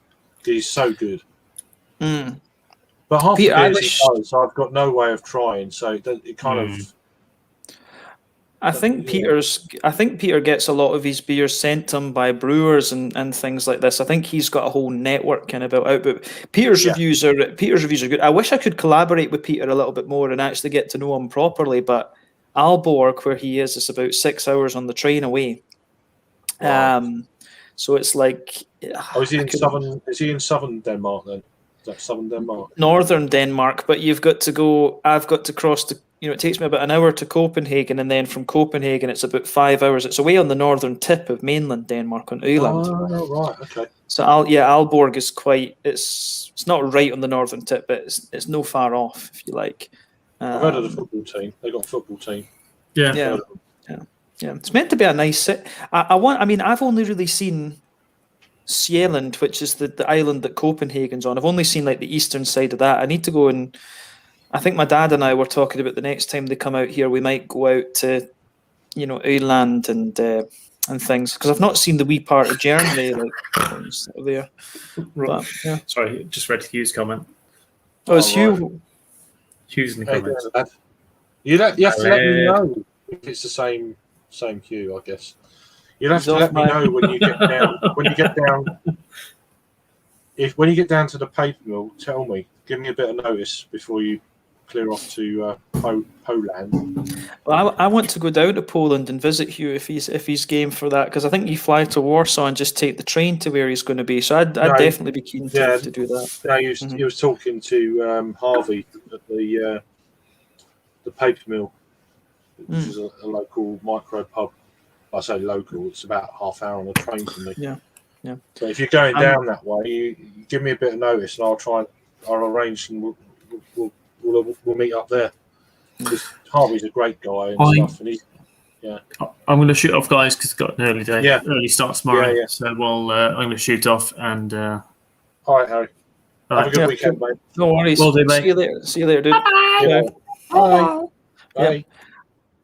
He's so good. Mm. But half Peter, the I beers wish- he does, I've got no way of trying. So it kind of. I think Peter gets a lot of his beers sent to him by brewers and things like this. I think he's got a whole network kind of built out. But Peter's reviews are good. I wish I could collaborate with Peter a little bit more and actually get to know him properly. But Aalborg, where he is about 6 hours on the train away. Wow. So it's like. Oh, is he in southern? Is he in southern Denmark then? Is that southern Denmark? Northern Denmark, but you've got to go. I've got to cross the. It takes me about an hour to Copenhagen, and then from Copenhagen it's about 5 hours. It's away on the northern tip of mainland Denmark on Øland. Oh, right, okay. So Aalborg is quite. It's not right on the northern tip, but it's no far off, if you like. I've heard of the football team. They got a football team. Yeah. Yeah. It's meant to be a nice sit. I've only really seen Sjælland, which is the island that Copenhagen's on. I've only seen like the eastern side of that. I need to go and. I think my dad and I were talking about the next time they come out here, we might go out to, Øland and things, because I've not seen the wee part of Germany there. But, yeah. Sorry, just read Hugh's comment. Oh, it's right. Hugh. Hugh's in the Hey, comments. lad. You have to let me know if it's the same Hugh, I guess. You'll have to let me know when you get down. When you get down, when you get down to the paper mill, tell me. Give me a bit of notice before you clear off to Poland. Well, I want to go down to Poland and visit Hugh if he's game for that, because I think you fly to Warsaw and just take the train to where he's going to be. So I'd definitely be keen to do that. No, he was talking to Harvey at the paper mill, which is a local micro pub. I say local; it's about half hour on the train from me. Yeah. Yeah. But if you're going down that way, you give me a bit of notice, and I'll arrange, and we'll meet up there. Because Harvey's a great guy and stuff, and I'm going to shoot off, guys, because it's got an early day, early start tomorrow. Yeah. So I'm going to shoot off and. All right, Harry. Have a good weekend, mate. No worries. Will do, mate. See you later, dude. Bye. Bye. Yep.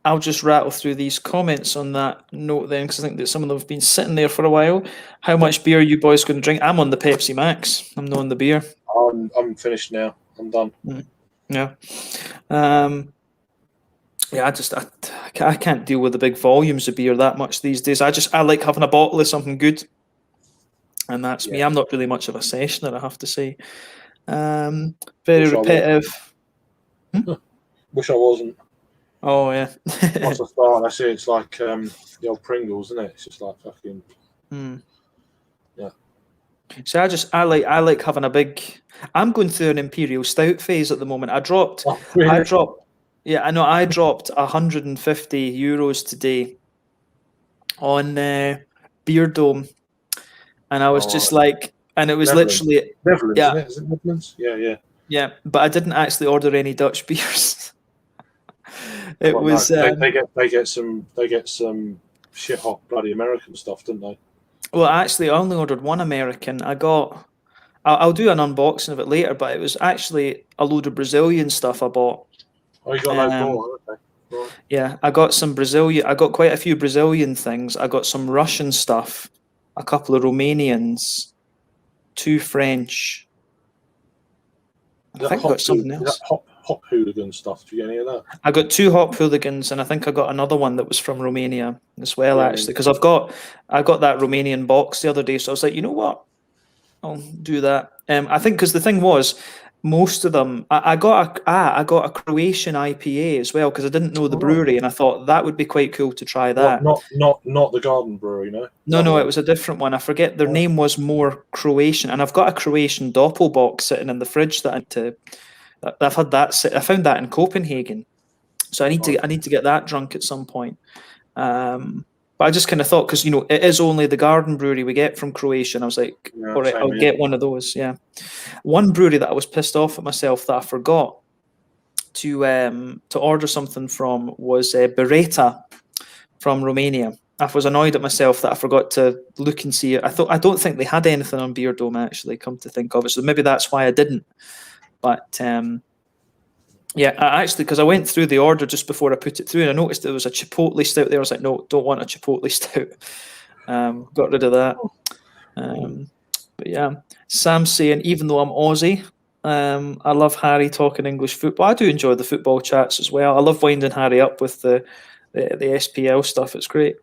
I'll just rattle through these comments on that note then, because I think that some of them have been sitting there for a while. How much beer are you boys going to drink? I'm on the Pepsi Max. I'm not on the beer. I'm finished now. I'm done. Yeah. I can't deal with the big volumes of beer that much these days. I like having a bottle of something good, and that's me. I'm not really much of a sessioner, I have to say. Very repetitive. Wish I wasn't. Oh yeah. Once I start, I see it's like the old Pringles, isn't it? It's just like fucking. Yeah. So I like having a big. I'm going through an imperial stout phase at the moment. I dropped 150 euros today on Beer Dome, and I was just like, and it was Netherlands. literally Netherlands, isn't it? Is it Netherlands? Yeah. But I didn't actually order any Dutch beers. It was they get some shit hot bloody American stuff, didn't they? Well, actually, I only ordered one American. I'll do an unboxing of it later, but it was actually a load of Brazilian stuff I bought. Oh, you got loads more, okay. Right. Yeah, I got some Brazilian. I got quite a few Brazilian things. I got some Russian stuff, a couple of Romanians, 2 French. I think I got something else. Is that hop hooligan stuff? Do you get any of that? I got 2 hop hooligans, and I think I got another one that was from Romania as well, actually, because I got that Romanian box the other day. So I was like, you know what, I'll do that. I think because the thing was, most of them, I got a Croatian IPA as well because I didn't know the brewery, and I thought that would be quite cool to try that. Not the Garden Brewery, no. No, it was a different one. I forget their name was more Croatian, and I've got a Croatian Doppelbock sitting in the fridge that I've had that. I found that in Copenhagen, so I need to get that drunk at some point. But I just kind of thought, because it is only the Garden Brewery we get from Croatia, and I was like, all right, I'll get one of those. Yeah, one brewery that I was pissed off at myself that I forgot to order something from was Beretta from Romania. I was annoyed at myself that I forgot to look and see it. I don't think they had anything on Beer Dome, actually, come to think of it. So maybe that's why I didn't. But yeah, because I went through the order just before I put it through, and I noticed there was a Chipotle stout there. I was like, no, don't want a Chipotle stout. Got rid of that. But yeah, Sam's saying, even though I'm Aussie, I love Harry talking English football. I do enjoy the football chats as well. I love winding Harry up with the SPL stuff. It's great.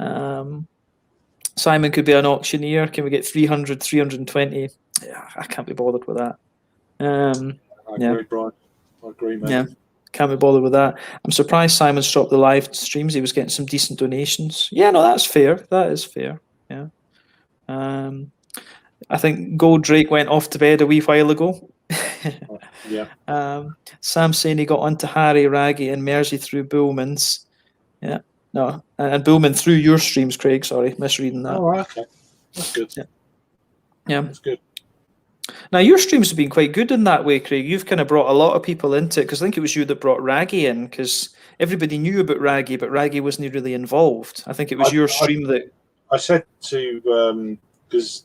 Simon could be an auctioneer. Can we get 300, 320? Yeah, I can't be bothered with that. I agree, Brian. I agree, man. Yeah, can't be bothered with that. I'm surprised Simon stopped the live streams. He was getting some decent donations. Yeah, no, that's fair. That is fair. Yeah. I think Gold Drake went off to bed a wee while ago. Yeah. Sam saying he got onto Harry, Raggy, and Mersey through Bullman's. Yeah. No, and Bullman through your streams, Craig. Sorry, misreading that. Oh, okay. That's good. Yeah. That's good. Now, your streams have been quite good in that way, Craig. You've kind of brought a lot of people into it, because I think it was you that brought Raggy in, because everybody knew about Raggy, but Raggy wasn't really involved. I think it was your stream that... I said to, because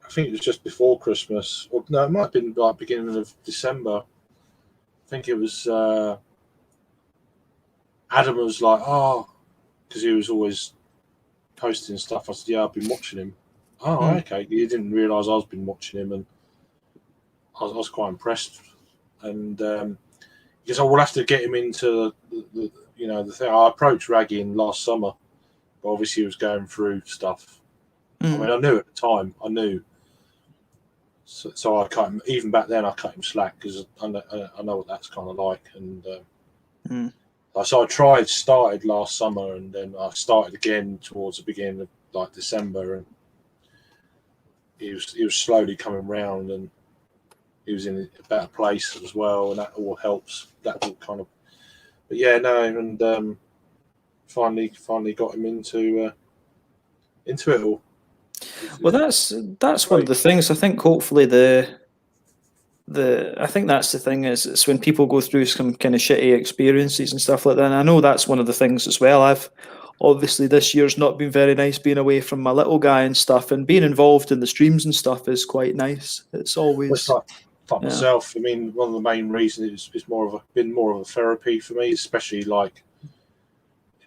I think it was just before Christmas, or no, it might have been like beginning of December. I think it was Adam was like, because he was always posting stuff. I said, yeah, I've been watching him. Oh, okay. You didn't realise I've been watching him, and I was quite impressed. And because I will have to get him into the thing. I approached Raggy in last summer, but obviously he was going through stuff. I mean, I knew at the time. I knew. So I cut him. Even back then, I cut him slack because I know what that's kind of like. And so I started last summer, and then I started again towards the beginning of like December, and he was slowly coming round, and he was in a better place as well, and that all helps. That all kind of, but yeah, no, and finally got him into it all. Well, that's one of the things. I think hopefully I think that's the thing is it's when people go through some kind of shitty experiences and stuff like that. And I know that's one of the things as well. I've obviously this year's not been very nice being away from my little guy and stuff, and being involved in the streams and stuff is quite nice. It's always It's like myself. I mean, one of the main reasons it's been more of a therapy for me, especially like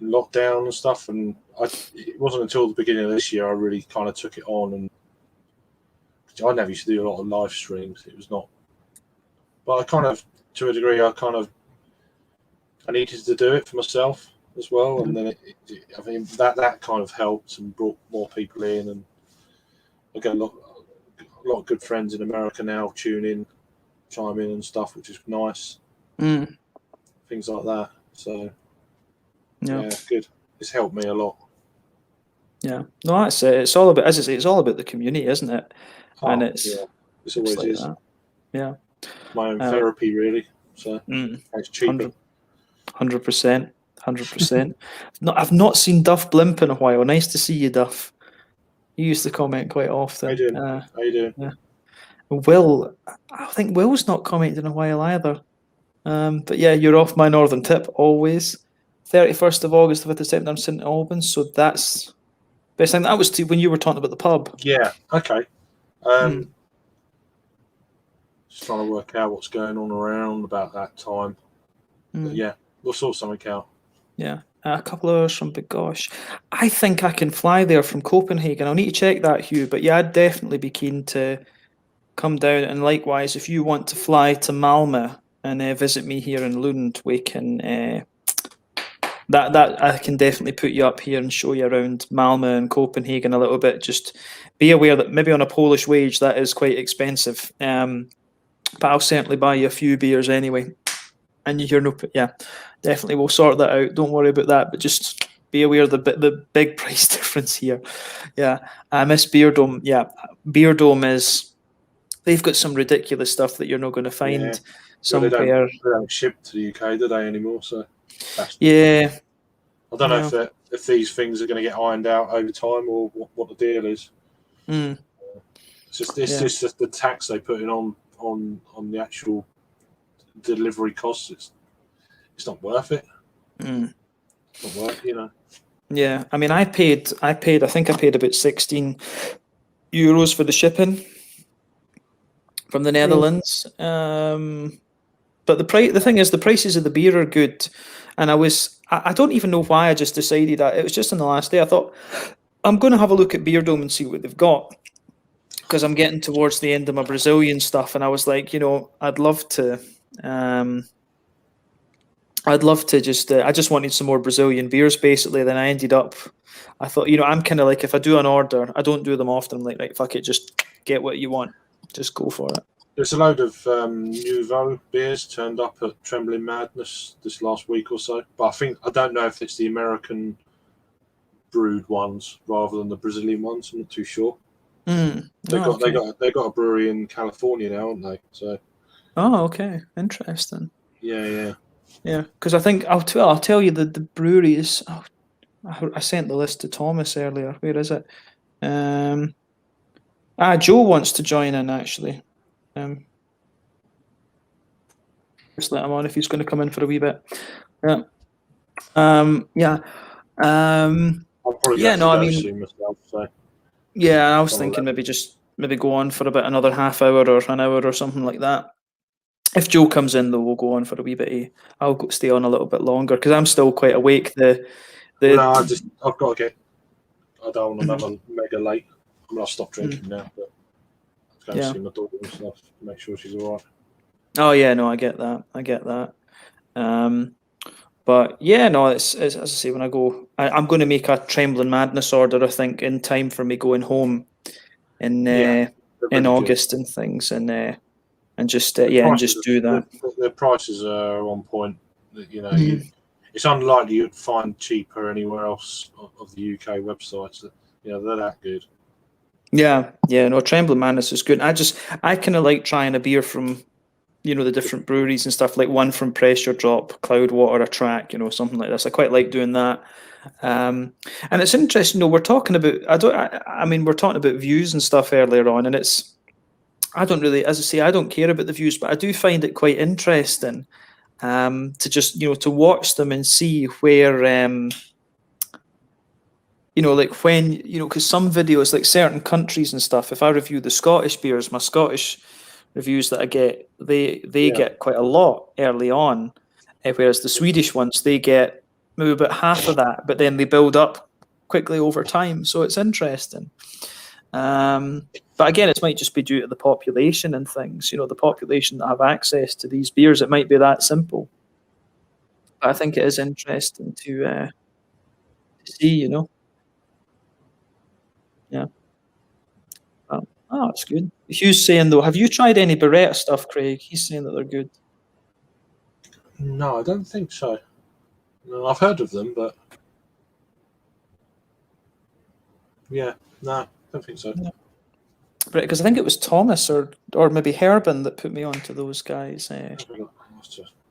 in lockdown and stuff. And it wasn't until the beginning of this year I really kind of took it on, and I never used to do a lot of live streams. It was not. But I kind of, to a degree, I needed to do it for myself as well, and then I think that kind of helped and brought more people in, and I get a lot of good friends in America now chime in and stuff, which is nice. Things like that. So yeah, good. It's helped me a lot. Yeah, no, that's it. It's all about, as I say, it's all about the community, isn't it? And it's always like is. That. Yeah. My own therapy, really. So it's cheaper. 100%. I've not seen Duff Blimp in a while. Nice to see you, Duff. You used to comment quite often. How you doing? Yeah. Will, I think Will's not commented in a while either. But yeah, you're off my northern tip always. 31st of August, the 5th of September, I'm St Albans. So that's best thing. That was when you were talking about the pub. Yeah. Okay. Just trying to work out what's going on around about that time. But yeah, we'll sort something out. Yeah, a couple of hours from, but gosh, I think I can fly there from Copenhagen. I'll need to check that, Hugh. But yeah, I'd definitely be keen to come down. And likewise, if you want to fly to Malmö and visit me here in Lund, we can. That I can definitely put you up here and show you around Malmö and Copenhagen a little bit. Just be aware that maybe on a Polish wage that is quite expensive. But I'll certainly buy you a few beers anyway. And you hear definitely we'll sort that out. Don't worry about that. But just be aware of the big price difference here. Yeah, I miss Beer Dome. Yeah, Beer Dome they've got some ridiculous stuff that you're not going to find somewhere. They don't ship to the UK, do they, anymore? So yeah, I don't know if these things are going to get ironed out over time or what the deal is. It's just the tax they put in on the actual delivery costs. It's not worth it. It's not worth, Yeah, I mean, I think I paid about €16 for the shipping from the Netherlands. But the thing is, the prices of the beer are good, and I don't even know why I just decided that. It was just on the last day. I thought I'm going to have a look at Beer Dome and see what they've got, because I'm getting towards the end of my Brazilian stuff, and I was like, I'd love to just. I just wanted some more Brazilian beers, basically. Then I thought, I'm kind of like, if I do an order, I don't do them often. I'm like, right, fuck it, just get what you want, just go for it. There's a load of Nouveau beers turned up at Trembling Madness this last week or so, but I don't know if it's the American brewed ones rather than the Brazilian ones. I'm not too sure. They got a brewery in California now, haven't they? So. Oh, okay, interesting. Yeah. Because I think I'll tell you the brewery is. Oh, I sent the list to Thomas earlier. Where is it? Joe wants to join in actually. Just let him on if he's going to come in for a wee bit. Yeah. I'll probably soon myself, so. Yeah, I was thinking maybe go on for about another half hour or an hour or something like that. If Joe comes in, though, we'll go on for a wee bit. I'll stay on a little bit longer because I'm still quite awake. I've got to get. I don't want another mega late. I'm gonna stop drinking now, but I'm going to see my daughter and stuff. Make sure she's all right. Oh yeah, no, I get that. But yeah, no, it's as I say, when I go, I'm going to make a Trembling Madness order. I think in time for me going home in August and things, and just do that. The prices are on point. It's unlikely you'd find cheaper anywhere else of the UK websites. They're that good. Yeah, no, Trembling Madness is good. I kind of like trying a beer from, the different breweries and stuff, like one from Pressure Drop, Cloudwater, a track, something like this. I quite like doing that. And it's interesting. We're talking about I mean, we're talking about views and stuff earlier on, and I don't really, as I say, I don't care about the views, but I do find it quite interesting to just to watch them and see where like when because some videos, like certain countries and stuff, if I review the Scottish beers, my Scottish reviews that I get, they get quite a lot early on, whereas the Swedish ones, they get maybe about half of that, but then they build up quickly over time. So it's interesting. But again, it might just be due to the population and things. The population that have access to these beers, it might be that simple. But I think it is interesting to see. Yeah. Oh, that's good. Hugh's saying though, have you tried any Beretta stuff, Craig? He's saying that they're good. No, I don't think so. No, I've heard of them, but yeah, no, I don't think so. Yeah. Because I think it was Thomas or maybe Herbin that put me onto those guys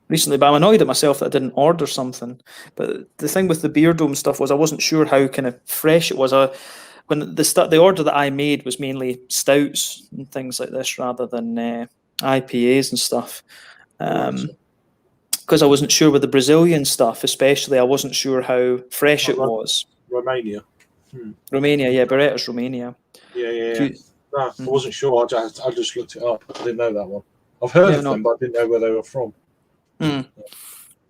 recently. But I'm annoyed at myself that I didn't order something. But the thing with the Beer Dome stuff was I wasn't sure how kind of fresh it was. When the order that I made was mainly stouts and things like this rather than IPAs and stuff. Because I wasn't sure with the Brazilian stuff, especially, I wasn't sure how fresh it was. Romania. Romania, yeah, Beretta's Romania. Yeah. No, I wasn't sure. I just looked it up. I didn't know that one. I've heard of them, but I didn't know where they were from.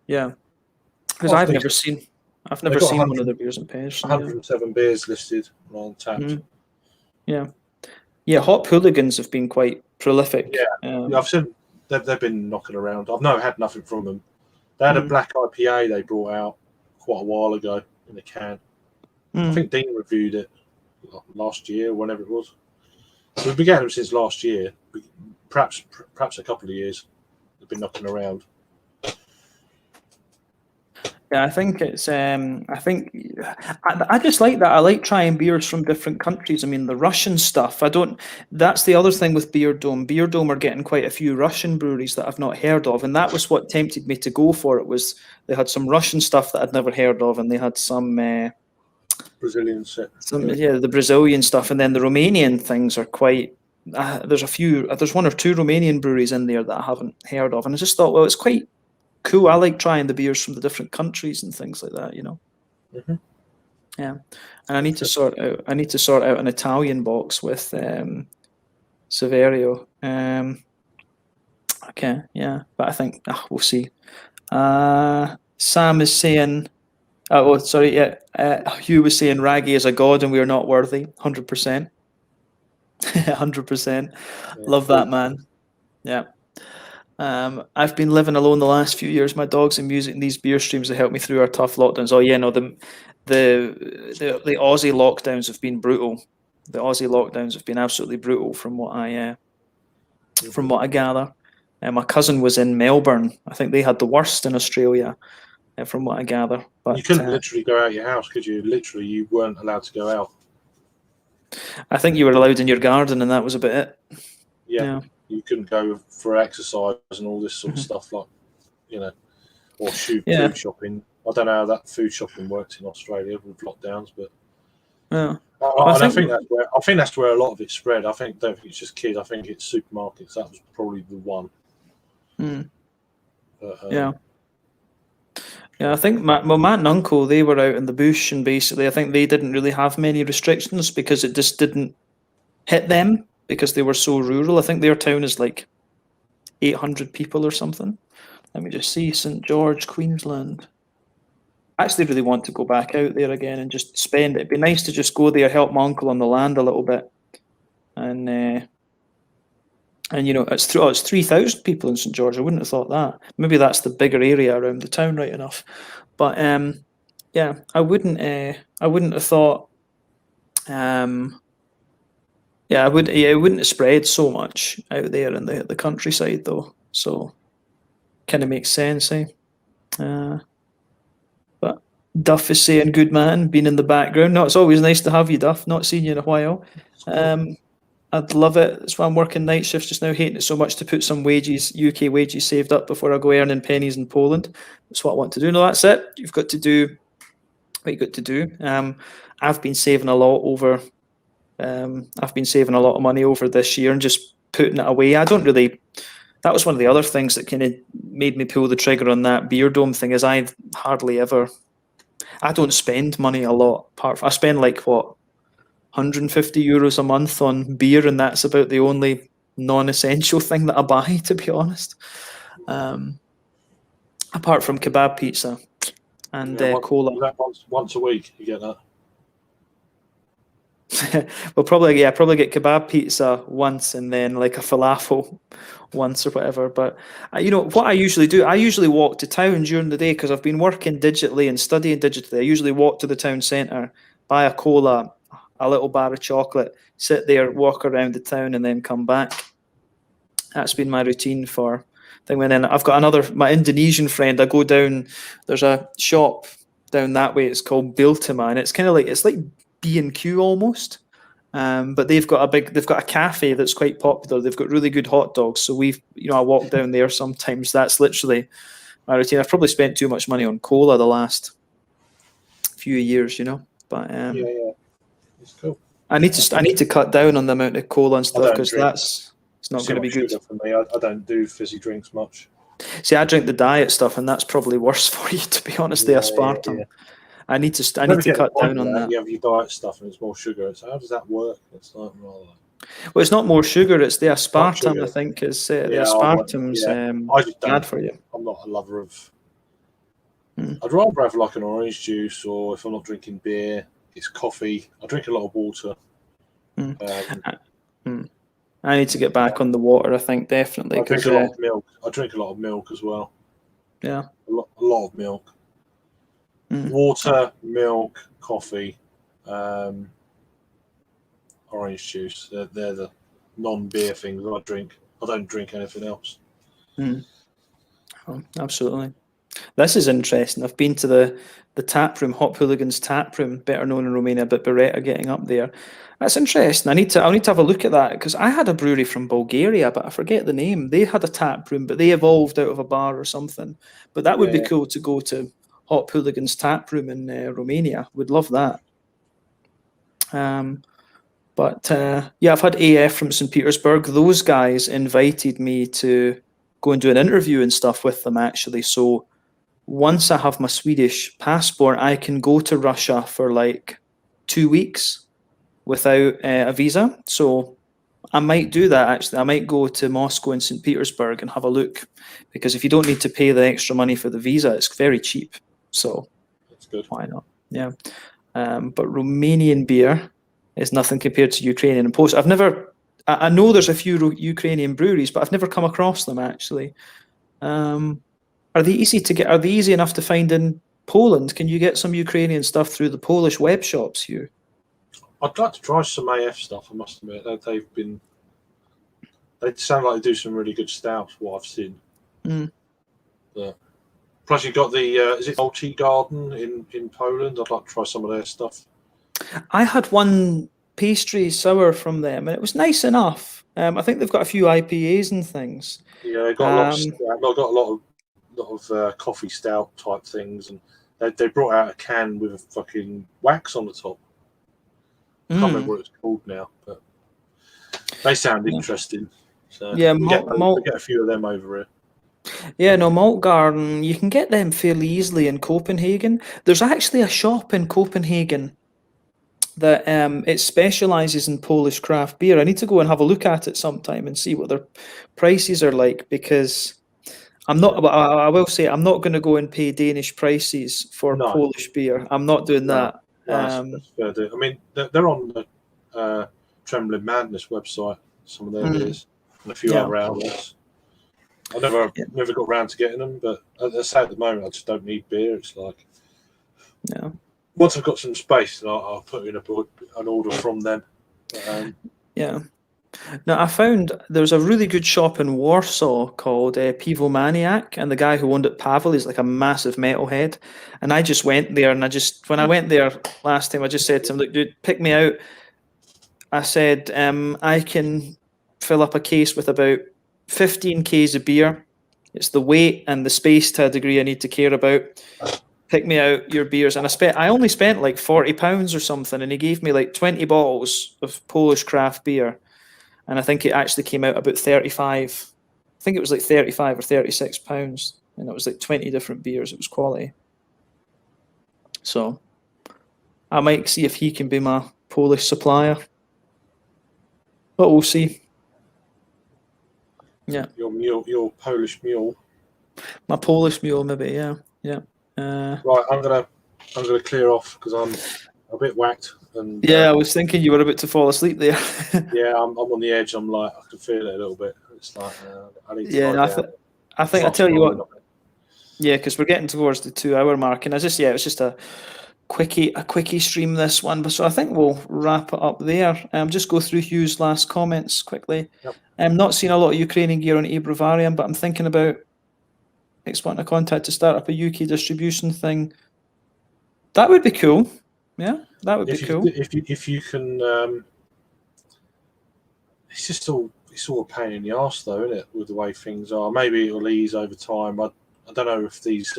Yeah, because I've never seen one of their beers in person. 107 beers listed on Untappd. Yeah. Hop Hooligans have been quite prolific. Yeah, I've seen they've been knocking around. I've had nothing from them. They had a black IPA they brought out quite a while ago in a can. I think Dean reviewed it last year, whenever it was. So we've been getting them since last year. Perhaps a couple of years. They've been knocking around. Yeah, I think it's. I just like that. I like trying beers from different countries. I mean, the Russian stuff. That's the other thing with Beer Dome. Beer Dome are getting quite a few Russian breweries that I've not heard of, and that was what tempted me to go for it. Was they had some Russian stuff that I'd never heard of, and they had some Brazilian set. The Brazilian stuff, and then the Romanian things are quite. There's one or two Romanian breweries in there that I haven't heard of, and I just thought, well, it's quite cool. I like trying the beers from the different countries and things like that, Mm-hmm. Yeah, and I need to sort out an Italian box with Saverio. Okay, yeah, but I think we'll see. Sam is saying, Hugh was saying Raggy is a god and we are not worthy. 100%. 100%. Love that, man. Yeah. I've been living alone the last few years. My dogs and music and these beer streams have helped me through our tough lockdowns. Oh yeah, no, the Aussie lockdowns have been brutal. The Aussie lockdowns have been absolutely brutal from what I gather. My cousin was in Melbourne. I think they had the worst in Australia, from what I gather. But you couldn't literally go out your house, could you? Literally, you weren't allowed to go out. I think you were allowed in your garden, and that was about it. Yeah. You couldn't go for exercise and all this sort of stuff, like, or food shopping. I don't know how that food shopping works in Australia with lockdowns, but I think that's where a lot of it spread. Don't think it's just kids. I think it's supermarkets. That was probably the one. I think my aunt and uncle, they were out in the bush, and basically I think they didn't really have many restrictions because it just didn't hit them because they were so rural. I think their town is like 800 people or something. Let me just see. St. George, Queensland. I actually really want to go back out there again and just spend it. It'd be nice to just go there, help my uncle on the land a little bit. And it's 3,000 people in St. George. I wouldn't have thought that. Maybe that's the bigger area around the town, right enough. But I wouldn't have thought. It wouldn't have spread so much out there in the countryside though. So, kind of makes sense, eh? But Duff is saying, "Good man," being in the background. No, it's always nice to have you, Duff. Not seen you in a while. I'd love it. That's why I'm working night shifts just now, hating it so much to put some UK wages saved up before I go earning pennies in Poland. That's what I want to do. No, that's it. You've got to do quite good to do. I've been saving a lot over. I've been saving a lot of money over this year and just putting it away. I don't really. That was one of the other things that kind of made me pull the trigger on that beer dome thing. Is I hardly ever. I don't spend money a lot. I spend like what, €150 a month on beer, and that's about the only non-essential thing that I buy, to be honest. Apart from kebab pizza and cola. That once a week, you get that. Well, probably get kebab pizza once, and then like a falafel once or whatever. But what I usually do, I usually walk to town during the day because I've been working digitally and studying digitally. I usually walk to the town centre, buy a cola, a little bar of chocolate, sit there, walk around the town, and then come back. That's been my routine for thing. And then I've got my Indonesian friend. I go down. There's a shop down that way. It's called Biltema, and it's kind of like B&Q almost, but they've got a cafe that's quite popular. They've got really good hot dogs, so I walk down there sometimes. That's literally my routine. I've probably spent too much money on cola the last few years, but yeah, it's cool. I need to cut down on the amount of cola and stuff because it's not going to be good for me. I don't do fizzy drinks much. See, I drink the diet stuff, and that's probably worse for you, to be honest. The aspartame. Yeah. I need to cut down on that. You have your diet stuff and it's more sugar. So how does that work? It's like rather. Well, it's not more sugar; it's the aspartame. I think is the aspartame's bad for you. I'm not a lover of. I'd rather have like an orange juice, or if I'm not drinking beer, it's coffee. I drink a lot of water. I need to get back on the water. I think definitely. I drink a lot of milk. I drink a lot of milk as well. Yeah, a lot of milk. Water, milk, coffee, orange juice. They're the non-beer things I drink. I don't drink anything else. Oh, absolutely. This is interesting. I've been to the tap room, Hop Hooligans tap room, better known in Romania, but Beretta getting up there. That's interesting. I'll need to have a look at that because I had a brewery from Bulgaria, but I forget the name. They had a tap room, but they evolved out of a bar or something. But that would be cool to go to. Hop Hooligans tap room in Romania. Would love that. But I've had AF from St. Petersburg. Those guys invited me to go and do an interview and stuff with them, actually. So once I have my Swedish passport, I can go to Russia for like 2 weeks without a visa. So I might do that, actually. I might go to Moscow and St. Petersburg and have a look, because if you don't need to pay the extra money for the visa, it's very cheap. So that's good. Why not? Yeah. But Romanian beer is nothing compared to Ukrainian and Polish. I know there's a few Ukrainian breweries, but I've never come across them actually. Are they easy to get? Are they easy enough to find in Poland? Can you get some Ukrainian stuff through the Polish web shops here? I'd like to try some AF stuff, I must admit. They sound like they do some really good stouts, what I've seen. But plus, you've got the is it Multi Garden in Poland? I'd like to try some of their stuff. I had one pastry sour from them, and it was nice enough. I think they've got a few IPAs and things. Yeah, they've got a lot of coffee stout type things, and they brought out a can with a fucking wax on the top. I can't remember what it's called now, but they sound interesting. So yeah, we get a few of them over here. Yeah, no, Malt Garden, you can get them fairly easily in Copenhagen. There's actually a shop in Copenhagen that it specialises in Polish craft beer. I need to go and have a look at it sometime and see what their prices are like, because I will say I'm not going to go and pay Danish prices for Polish beer. I'm not doing that. That's fair do. I mean, they're on the Trembling Madness website, some of their beers, and a few other outlets. I never got around to getting them, but as I say, at the moment, I just don't need beer. It's like, once I've got some space, I'll put in an order from them. Now, I found there's a really good shop in Warsaw called Pivomaniac, and the guy who owned it, Pavel, is like a massive metalhead. And I just went there, and when I went there last time, I just said to him, "Look, dude, pick me out." I said, I can fill up a case with about 15 Ks of beer. It's the weight and the space to a degree I need to care about. pick me out your beers, and I only spent like £40 or something, and he gave me like 20 bottles of Polish craft beer, and I think it actually came out about 35. I think it was like 35 or £36, and it was like 20 different beers. It was quality. So I might see if he can be my Polish supplier, but we'll see. Yeah, your Polish mule. my Polish mule, maybe. Yeah. Right, I'm gonna clear off because I'm a bit whacked. And I was thinking you were about to fall asleep there. yeah, I'm on the edge. I'm like, I can feel it a little bit. It's like I need to Yeah, lie down. I think I tell you what. Yeah, because we're getting towards the 2-hour mark, and it was just a quickie stream this one. But so I think we'll wrap it up there. Just go through Hugh's last comments quickly. Yep. I'm not seeing a lot of Ukrainian gear on eBrevarium, but I'm thinking about wanting a contact to start up a UK distribution thing. That would be cool. Yeah, that would be cool. If you can, it's all a pain in the arse though, isn't it? With the way things are, maybe it'll ease over time. I don't know if these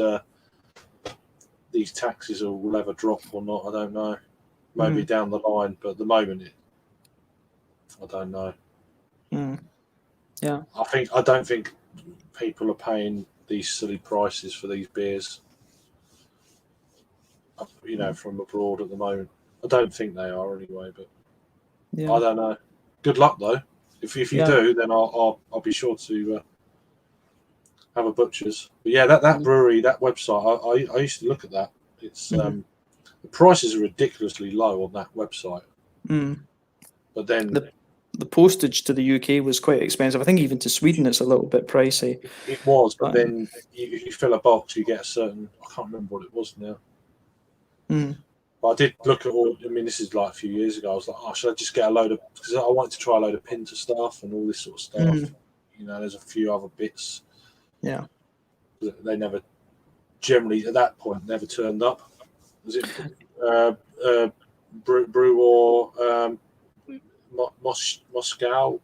taxes will ever drop or not. I don't know. Maybe down the line, but at the moment, I don't know. Yeah, I don't think people are paying these silly prices for these beers. From abroad at the moment. I don't think they are anyway, but yeah. I don't know. Good luck though. If you do, then I'll be sure to have a butcher's. But yeah, that brewery, that website, I used to look at that. It's the prices are ridiculously low on that website. But then the postage to the UK was quite expensive. I think even to Sweden it's a little bit pricey. It was, but then if you fill a box, you get a certain. I can't remember what it was now. But I did look at all. I mean, this is like a few years ago. I was like, oh, should I just get a load of? Because I wanted to try a load of Pinter stuff and all this sort of stuff. There's a few other bits. Yeah. They never, generally at that point, never turned up. Was it Brew or Moscow?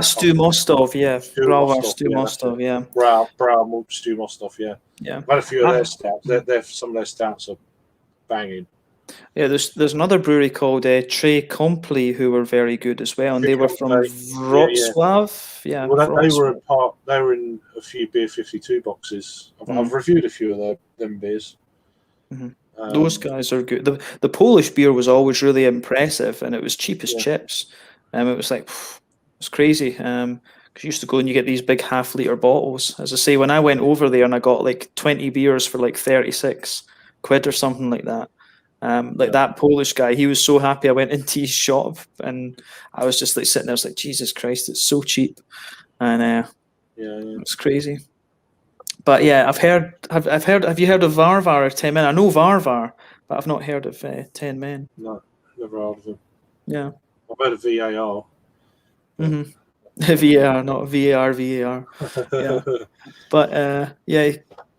Stu Mostov, yeah. Brauer Stu Mostov, yeah. Brauer Stu Mostov, yeah. Yeah. I've had a few of their stouts. Some of their stouts are banging. Yeah, there's another brewery called Trey Compli who were very good as well, and they were from Wrocław. Yeah, well, they were in a few Beer 52 boxes. I've reviewed a few of them beers. Those guys are good. The Polish beer was always really impressive, and it was cheap as chips. It was like it's crazy. Because you used to go and you get these big half-liter bottles. As I say, when I went over there and I got like 20 beers for like 36 quid or something like that. That Polish guy, he was so happy I went into his shop, and I was just like sitting there. I was like, Jesus Christ, it's so cheap, and it's crazy. But yeah, I've heard. Have you heard of Varvar or 10 Men? I know Varvar, but I've not heard of 10 Men. No, never heard of them. Yeah, I've heard of VAR. VAR, not VAR. Yeah, but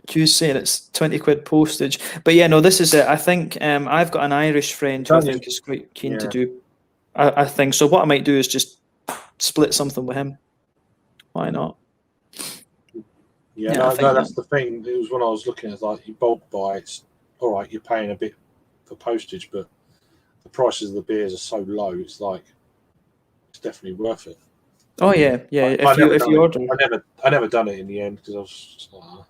Q's saying it's 20 quid postage. But yeah, no, this is it. I think I've got an Irish friend who I think is quite keen to do I think so. What I might do is just split something with him. Why not? Yeah, that's the thing. It was when I was looking at like you bulk buy, it's all right, you're paying a bit for postage, but the prices of the beers are so low, it's like it's definitely worth it. Oh yeah. If you order, I never done it in the end because I was just like,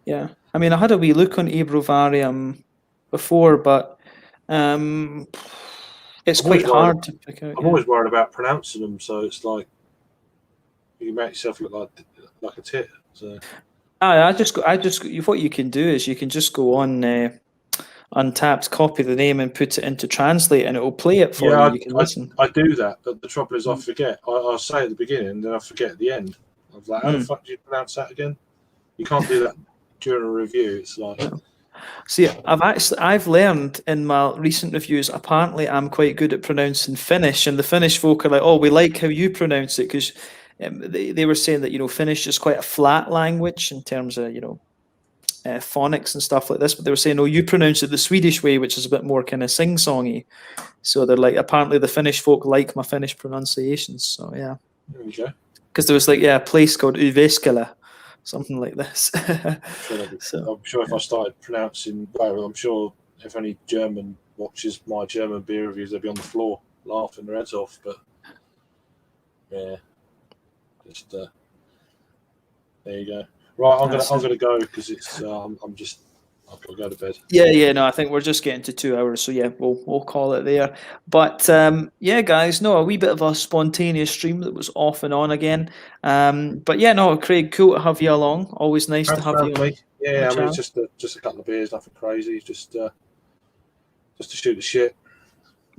yeah, I mean, I had a wee look on eBrevarium before, but it's quite hard to pick out. I'm always worried about pronouncing them, so it's like you make yourself look like a tit. So what you can do is you can just go on Untappd, copy the name, and put it into Translate, and it will play it for you. You can listen. I do that, but the trouble is I forget. I say at the beginning, and then I forget at the end. I was like, how the fuck do you pronounce that again? You can't do that during a review. It's like. See, I've learned in my recent reviews. Apparently, I'm quite good at pronouncing Finnish, and the Finnish folk are like, "Oh, we like how you pronounce it," because they were saying that Finnish is quite a flat language in terms of phonics and stuff like this. But they were saying, "Oh, you pronounce it the Swedish way, which is a bit more kind of sing-songy." So they're like, apparently, the Finnish folk like my Finnish pronunciations. So yeah, There we go. because there was like a place called Uveskala, something like this. I'm sure if I started pronouncing, well, I'm sure if any German watches my German beer reviews, they'd be on the floor laughing their heads off. But yeah, just there you go. Right, I'm gonna go because it's I've got to go to bed. Yeah, no, I think we're just getting to 2 hours, so yeah, we'll call it there. But yeah, guys, no, a wee bit of a spontaneous stream that was off and on again. But yeah, no, Craig, cool to have you along. Always nice to have you on. Yeah, I mean, it's just a couple of beers, nothing crazy, just to shoot the shit.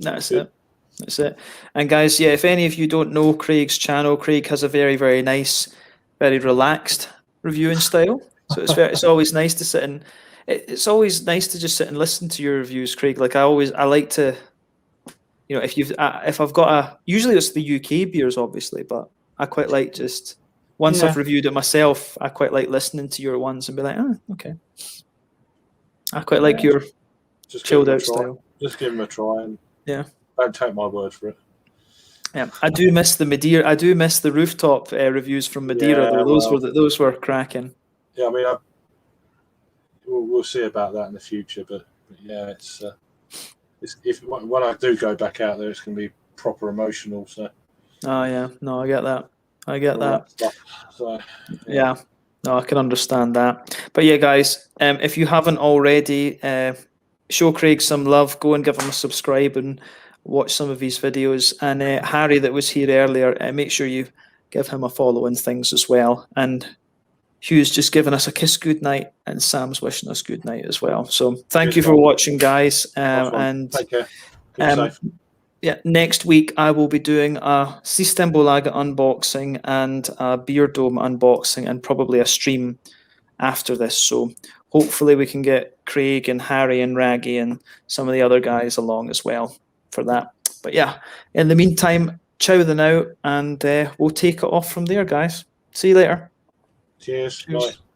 That's it. That's it. And guys, yeah, if any of you don't know Craig's channel, Craig has a very, very nice, very relaxed reviewing style. So it's always nice to sit and it's always nice to just sit and listen to your reviews, Craig. Like I like to, you know, if I've got usually it's the UK beers, obviously, but I quite like just once I've reviewed it myself, I quite like listening to your ones and be like, oh, okay. I quite like your just chilled out style. Just give them a try and don't take my word for it. Yeah, I do miss the Madeira. I do miss the rooftop reviews from Madeira. Yeah, those were cracking. Yeah, I mean, we'll see about that in the future, but yeah, it's when I do go back out there, it's going to be proper emotional. So. Oh yeah, no, I get that. So yeah, no, I can understand that. But yeah, guys, if you haven't already, show Craig some love. Go and give him a subscribe and watch some of his videos. And Harry, that was here earlier, make sure you give him a follow and things as well. And Hugh's just given us a kiss goodnight, and Sam's wishing us good night as well. So thank you for watching, guys. And take care. Keep safe. Yeah, next week I will be doing a Systembolaget unboxing and a Beer Dome unboxing, and probably a stream after this. So hopefully we can get Craig and Harry and Raggy and some of the other guys along as well for that. But yeah, in the meantime, ciao the now, and we'll take it off from there, guys. See you later. Cheers. Cheers. Bye.